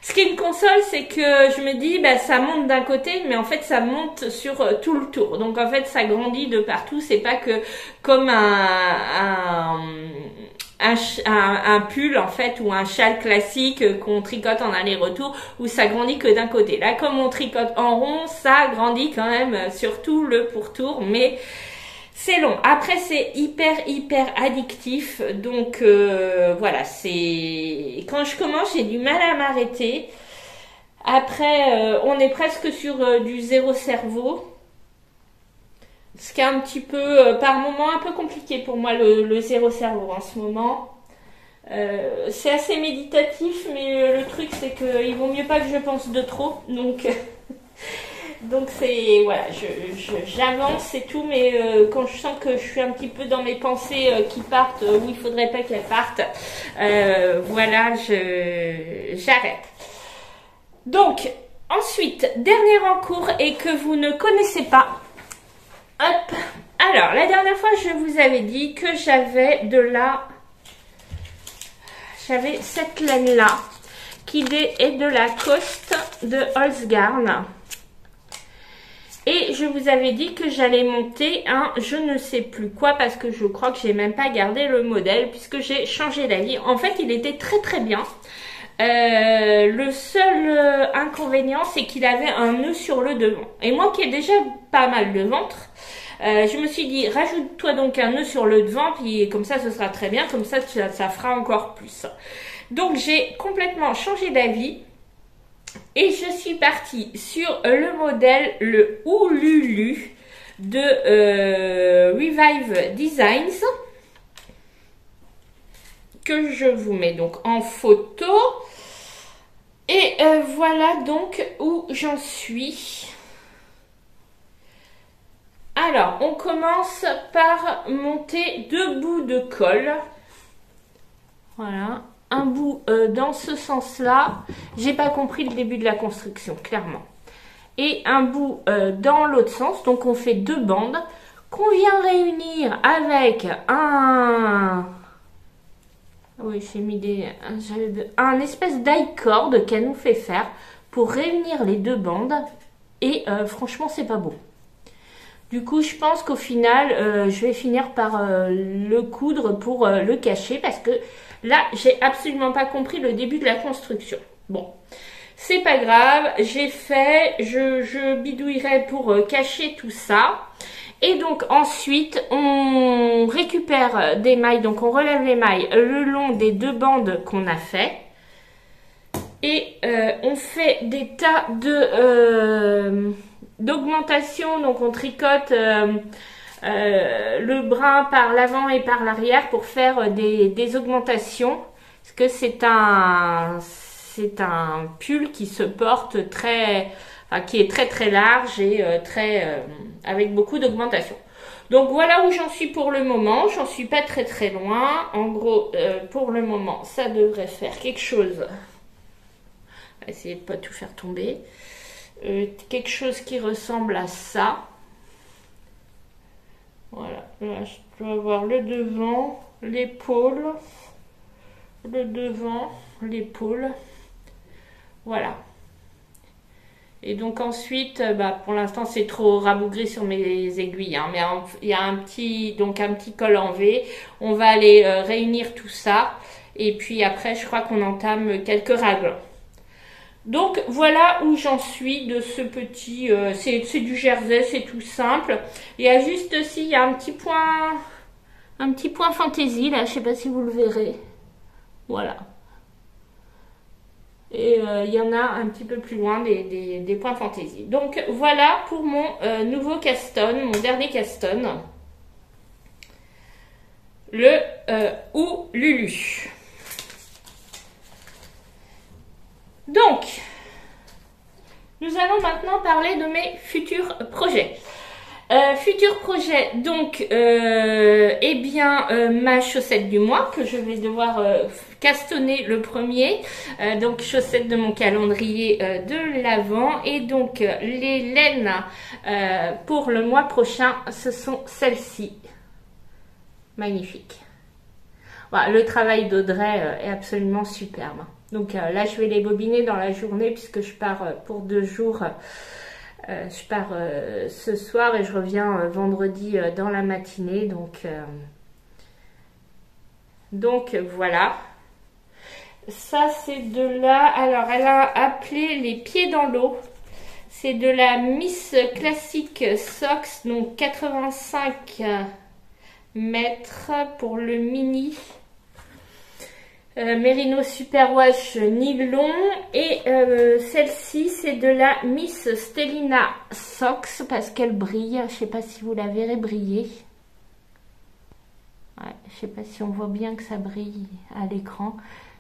S1: Ce qui me console, c'est que je me dis, ça monte d'un côté, mais en fait, ça monte sur tout le tour. Donc, en fait, ça grandit de partout. C'est pas que comme un pull, en fait, ou un châle classique qu'on tricote en aller-retour, où ça grandit que d'un côté. Là, comme on tricote en rond, ça grandit quand même sur tout le pourtour, mais c'est long. Après, c'est hyper addictif. Donc, voilà, c'est... Quand je commence, j'ai du mal à m'arrêter. Après, on est presque sur du zéro cerveau. Ce qui est un petit peu, par moment, un peu compliqué pour moi, le zéro cerveau en ce moment. C'est assez méditatif, mais le truc, c'est qu'il vaut mieux pas que je pense de trop. Donc c'est, voilà, j'avance et tout, mais quand je sens que je suis un petit peu dans mes pensées qui partent où il faudrait pas qu'elles partent, voilà, j'arrête. Donc, ensuite, dernier en cours et que vous ne connaissez pas. Hop. Alors, la dernière fois, je vous avais dit que j'avais cette laine-là, qui est de la Coste de Holzgarn. Et je vous avais dit que j'allais monter un je ne sais plus quoi parce que je crois que j'ai même pas gardé le modèle puisque j'ai changé d'avis. En fait, il était très bien. Le seul inconvénient, c'est qu'il avait un nœud sur le devant. Et moi qui ai déjà pas mal de ventre, je me suis dit, rajoute-toi donc un nœud sur le devant, puis comme ça, ce sera très bien. Comme ça, ça fera encore plus. Donc, j'ai complètement changé d'avis. Et je suis partie sur le modèle, le Oululu de Revive Designs, que je vous mets donc en photo. Et voilà donc où j'en suis. Alors, on commence par monter 2 bouts de colle. Voilà. Un bout dans ce sens-là, j'ai pas compris le début de la construction, clairement. Et un bout dans l'autre sens, donc on fait 2 bandes qu'on vient réunir avec j'ai mis un espèce die-cord qu'elle nous fait faire pour réunir les 2 bandes. Et franchement, c'est pas beau. Du coup, je pense qu'au final, je vais finir par le coudre pour le cacher parce que là, j'ai absolument pas compris le début de la construction. Bon, c'est pas grave, j'ai fait, je bidouillerai pour cacher tout ça. Et donc ensuite, on récupère des mailles, donc on relève les mailles le long des 2 bandes qu'on a fait. Et on fait des tas d'augmentation, donc on tricote le brin par l'avant et par l'arrière pour faire des augmentations, parce que c'est un pull qui se porte qui est très large et avec beaucoup d'augmentation. Donc voilà où j'en suis pour le moment, j'en suis pas très loin. En gros, pour le moment, ça devrait faire quelque chose. On va essayer de pas tout faire tomber. Quelque chose qui ressemble à ça. Voilà, là je dois avoir le devant, l'épaule, le devant, l'épaule. Voilà. Et donc ensuite, pour l'instant c'est trop rabougri sur mes aiguilles, hein, mais il y a un petit col en V. On va aller réunir tout ça. Et puis après, je crois qu'on entame quelques raglan. Donc voilà où j'en suis de ce petit, c'est du jersey, c'est tout simple. Il y a juste aussi, il y a un petit point fantaisie là, je sais pas si vous le verrez. Voilà. Et il y en a un petit peu plus loin des points fantaisie. Donc voilà pour mon nouveau Caston, mon dernier Caston. Le Lulu. Donc, nous allons maintenant parler de mes futurs projets. Futur projet, donc, ma chaussette du mois que je vais devoir castonner le premier. Donc, chaussette de mon calendrier de l'Avent. Et donc, les laines pour le mois prochain, ce sont celles-ci. Magnifique. Voilà, le travail d'Audrey est absolument superbe. Donc là, je vais les bobiner dans la journée puisque je pars pour 2 jours. Je pars ce soir et je reviens vendredi dans la matinée. Donc voilà. Ça, c'est de la... Alors, elle a appelé les pieds dans l'eau. C'est de la Miss Classic Socks, donc 85 mètres pour le mini. Merino Superwash nylon. Et celle-ci, c'est de la Miss Stellina Socks parce qu'elle brille. Je sais pas si vous la verrez briller. Ouais, je sais pas si on voit bien que ça brille à l'écran.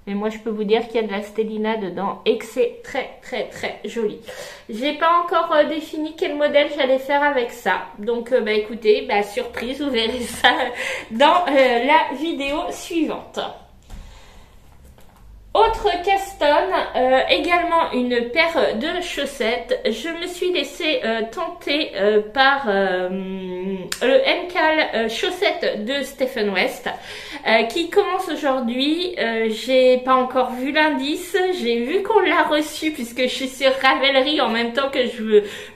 S1: Mais moi, je peux vous dire qu'il y a de la Stellina dedans et que c'est très, très, très joli. J'ai pas encore défini quel modèle j'allais faire avec ça. Donc, écoutez, surprise, vous verrez ça dans la vidéo suivante. Autre Caston, également une paire de chaussettes. Je me suis laissée tenter par le MCAL chaussettes de Stephen West qui commence aujourd'hui. J'ai pas encore vu l'indice, j'ai vu qu'on l'a reçu puisque je suis sur Ravelry en même temps que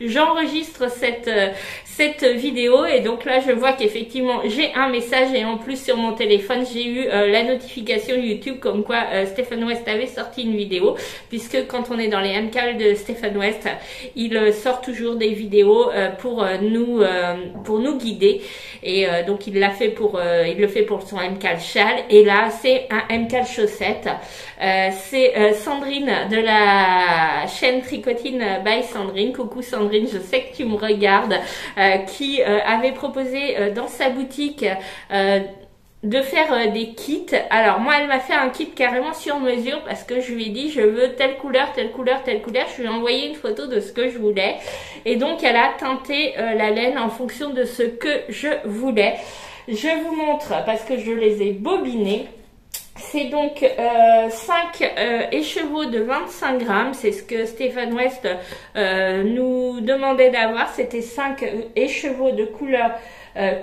S1: j'enregistre cette vidéo, et donc là je vois qu'effectivement j'ai un message et en plus sur mon téléphone j'ai eu la notification YouTube comme quoi Stephen West avait sorti une vidéo, puisque quand on est dans les MCAL de Stephen West, il sort toujours des vidéos pour nous guider, et donc il le fait pour son MCAL châle, et là c'est un MCAL chaussette. C'est Sandrine de la chaîne Tricotine by Sandrine. Coucou Sandrine, je sais que tu me regardes, qui avait proposé dans sa boutique de faire des kits. Alors moi, elle m'a fait un kit carrément sur mesure parce que je lui ai dit je veux telle couleur, telle couleur, telle couleur. Je lui ai envoyé une photo de ce que je voulais, et donc elle a teinté la laine en fonction de ce que je voulais. Je vous montre parce que je les ai bobinés. C'est donc 5 écheveaux de 25 grammes, c'est ce que Stephen West nous demandait d'avoir, c'était 5 écheveaux de couleur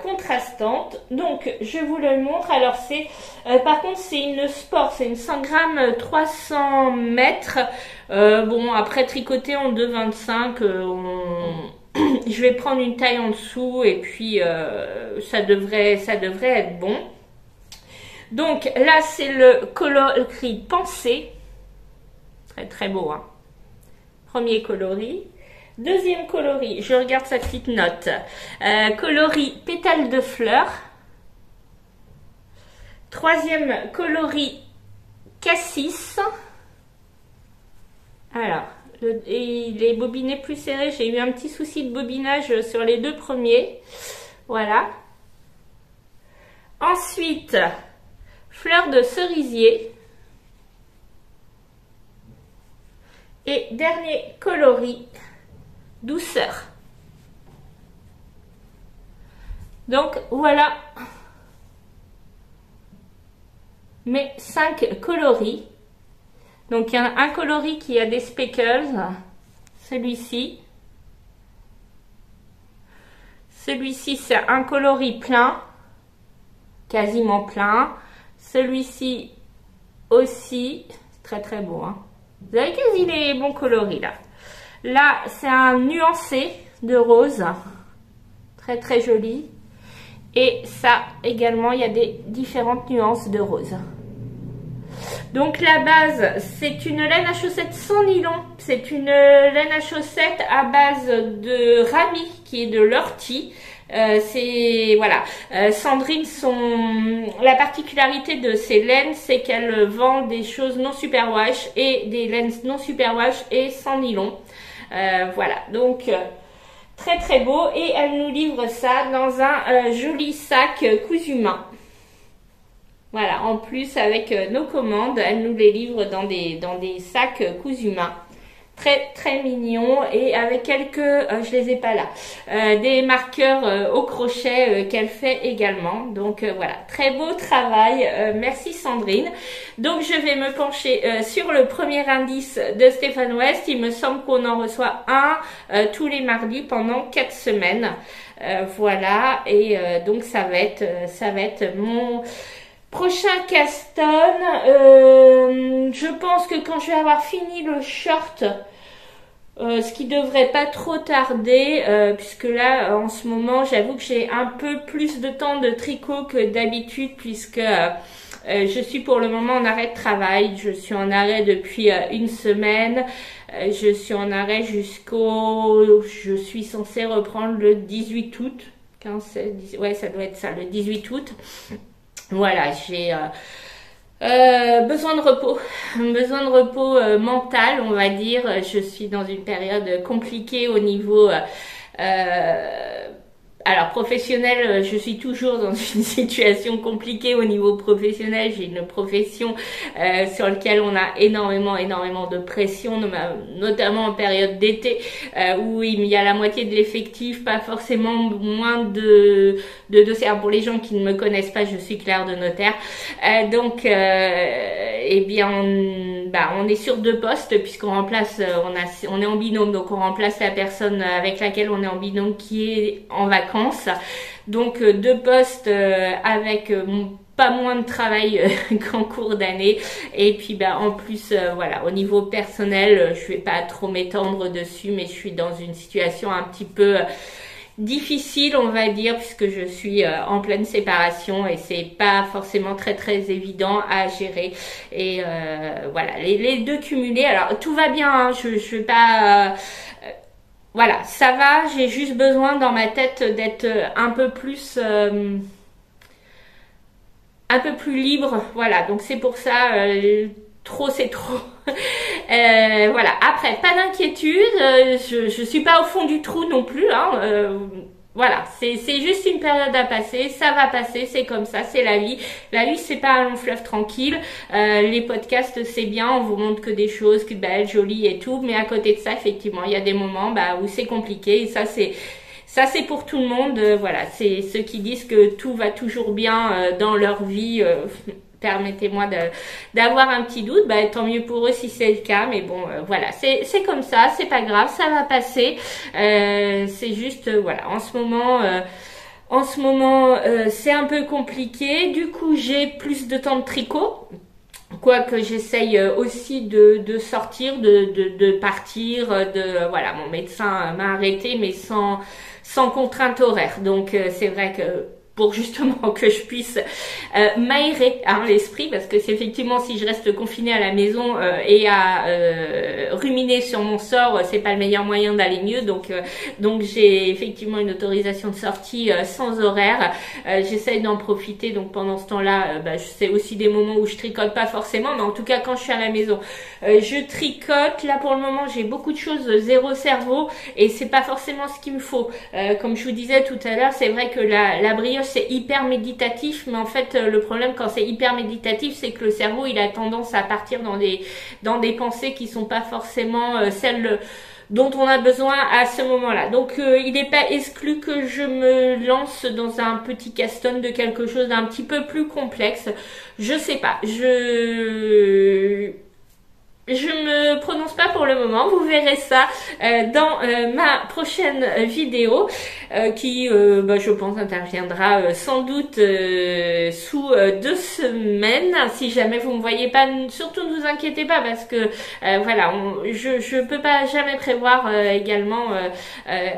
S1: contrastante. Donc je vous le montre. Alors c'est par contre c'est une sport, c'est une 100 grammes 300 mètres. Bon, après tricoter en 2,25, je vais prendre une taille en dessous et puis ça devrait être bon. Donc là c'est le coloris Pensée, très très beau, hein. Premier coloris. Deuxième coloris, je regarde sa petite note, coloris Pétales de fleurs. Troisième coloris Cassis. Alors, il est bobiné plus serré, j'ai eu un petit souci de bobinage sur les 2 premiers, voilà. Ensuite, fleur de cerisier. Et dernier coloris, douceur. Donc voilà mes 5 coloris. Donc il y a un coloris qui a des speckles, celui-ci. Celui-ci, c'est un coloris plein, quasiment plein. Celui-ci aussi, très très beau. Hein. Vous avez quasi les bons coloris là. Là, c'est un nuancé de rose, très très joli. Et ça également, il y a des différentes nuances de rose. Donc la base, c'est une laine à chaussettes sans nylon. C'est une laine à chaussettes à base de rami, qui est de l'ortie. C'est voilà, Sandrine, la particularité de ces laines, c'est qu'elle vend des choses non superwash et des laines non superwash et sans nylon. Voilà, donc très très beau, et elle nous livre ça dans un joli sac cousu main. Voilà, en plus avec nos commandes, elle nous les livre dans des sacs cousu main. Très très mignon, et avec quelques, je les ai pas là, des marqueurs au crochet qu'elle fait également. Donc voilà, très beau travail, merci Sandrine. Donc je vais me pencher sur le premier indice de Stéphane West. Il me semble qu'on en reçoit un tous les mardis pendant 4 semaines. Voilà, et donc ça va être mon prochain caston. Je pense que quand je vais avoir fini le short, ce qui devrait pas trop tarder, puisque là en ce moment j'avoue que j'ai un peu plus de temps de tricot que d'habitude, puisque je suis pour le moment en arrêt de travail. Je suis en arrêt depuis une semaine. Je suis en arrêt je suis censée reprendre le 18 août. 15, 16, 10, ouais, ça doit être ça, le 18 août. Voilà, j'ai besoin de repos mental, on va dire. Je suis dans une période compliquée au niveau alors professionnel, je suis toujours dans une situation compliquée au niveau professionnel. J'ai une profession sur laquelle on a énormément de pression, notamment en période d'été, où il y a la moitié de l'effectif, pas forcément moins de dossiers. Alors pour les gens qui ne me connaissent pas, je suis Claire de Notaire. Donc eh bien on est sur 2 postes, puisqu'on remplace, on est en binôme, donc on remplace la personne avec laquelle on est en binôme qui est en vacances. Donc 2 postes avec pas moins de travail qu'en cours d'année. Et puis en plus voilà, au niveau personnel, je vais pas trop m'étendre dessus, mais je suis dans une situation un petit peu difficile, on va dire, puisque je suis en pleine séparation, et c'est pas forcément très évident à gérer. Et voilà, les deux cumulés. Alors tout va bien, hein, je vais pas voilà, ça va, j'ai juste besoin dans ma tête d'être un peu plus libre. Voilà, donc c'est pour ça, trop c'est trop. Voilà, après pas d'inquiétude, je suis pas au fond du trou non plus, hein. Voilà, c'est juste une période à passer, ça va passer, c'est comme ça, c'est la vie. La vie, c'est pas un long fleuve tranquille. Les podcasts, c'est bien, on vous montre que des choses belles, jolies et tout, mais à côté de ça, effectivement, il y a des moments où c'est compliqué, et ça c'est pour tout le monde. Voilà, c'est ceux qui disent que tout va toujours bien dans leur vie. Permettez-moi d'avoir un petit doute, tant mieux pour eux si c'est le cas, mais bon, voilà, c'est comme ça, c'est pas grave, ça va passer. C'est juste, voilà, en ce moment, c'est un peu compliqué. Du coup, j'ai plus de temps de tricot, quoique j'essaye aussi de sortir, de partir, voilà, mon médecin m'a arrêté, mais sans contrainte horaire. Donc c'est vrai que pour justement que je puisse m'aérer l'esprit, parce que c'est effectivement, si je reste confinée à la maison et à ruminer sur mon sort, c'est pas le meilleur moyen d'aller mieux. Donc j'ai effectivement une autorisation de sortie sans horaire. J'essaye d'en profiter, donc pendant ce temps-là, c'est aussi des moments où je tricote pas forcément, mais en tout cas quand je suis à la maison, je tricote. Là pour le moment, j'ai beaucoup de choses zéro cerveau, et c'est pas forcément ce qu'il me faut. Comme je vous disais tout à l'heure, c'est vrai que la brioche, c'est hyper méditatif, mais en fait le problème quand c'est hyper méditatif, c'est que le cerveau, il a tendance à partir dans des pensées qui sont pas forcément celles dont on a besoin à ce moment-là. Donc il n'est pas exclu que je me lance dans un petit caston de quelque chose d'un petit peu plus complexe. Je sais pas, je me prononce pas pour le moment. Vous verrez ça dans ma prochaine vidéo qui, je pense, interviendra sans doute sous 2 semaines. Si jamais vous me voyez pas, surtout ne vous inquiétez pas parce que voilà, je peux pas jamais prévoir également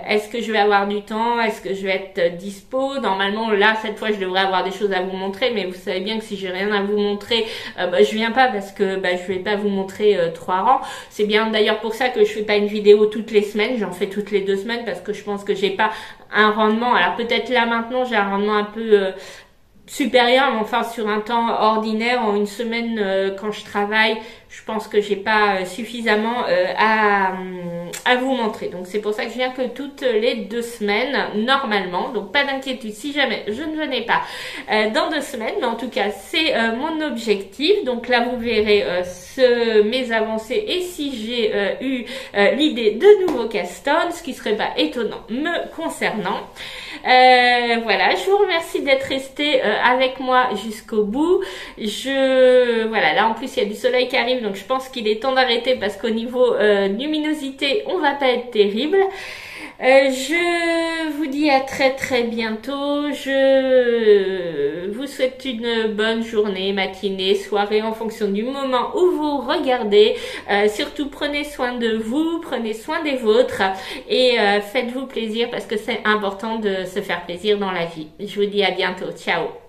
S1: est-ce que je vais avoir du temps, est-ce que je vais être dispo. Normalement là cette fois je devrais avoir des choses à vous montrer, mais vous savez bien que si j'ai rien à vous montrer, je viens pas parce que je vais pas vous montrer 3 rangs. C'est bien d'ailleurs pour ça que je fais pas une vidéo toutes les semaines, j'en fais toutes les 2 semaines parce que je pense que j'ai pas un rendement. Alors peut-être là maintenant j'ai un rendement un peu supérieur, mais enfin sur un temps ordinaire, en une semaine quand je travaille, je pense que j'ai pas suffisamment à vous montrer. Donc c'est pour ça que je viens que toutes les 2 semaines normalement. Donc pas d'inquiétude si jamais je ne venais pas dans 2 semaines, mais en tout cas c'est mon objectif. Donc là vous verrez mes avancées et si j'ai eu l'idée de nouveaux castons, ce qui serait pas étonnant me concernant. Voilà, je vous remercie d'être resté avec moi jusqu'au bout. Voilà, là en plus il y a du soleil qui arrive, donc je pense qu'il est temps d'arrêter parce qu'au niveau luminosité, on va pas être terrible. Je vous dis à très très bientôt. Je vous souhaite une bonne journée, matinée, soirée en fonction du moment où vous regardez. Surtout prenez soin de vous, prenez soin des vôtres et faites-vous plaisir parce que c'est important de se faire plaisir dans la vie. Je vous dis à bientôt. Ciao.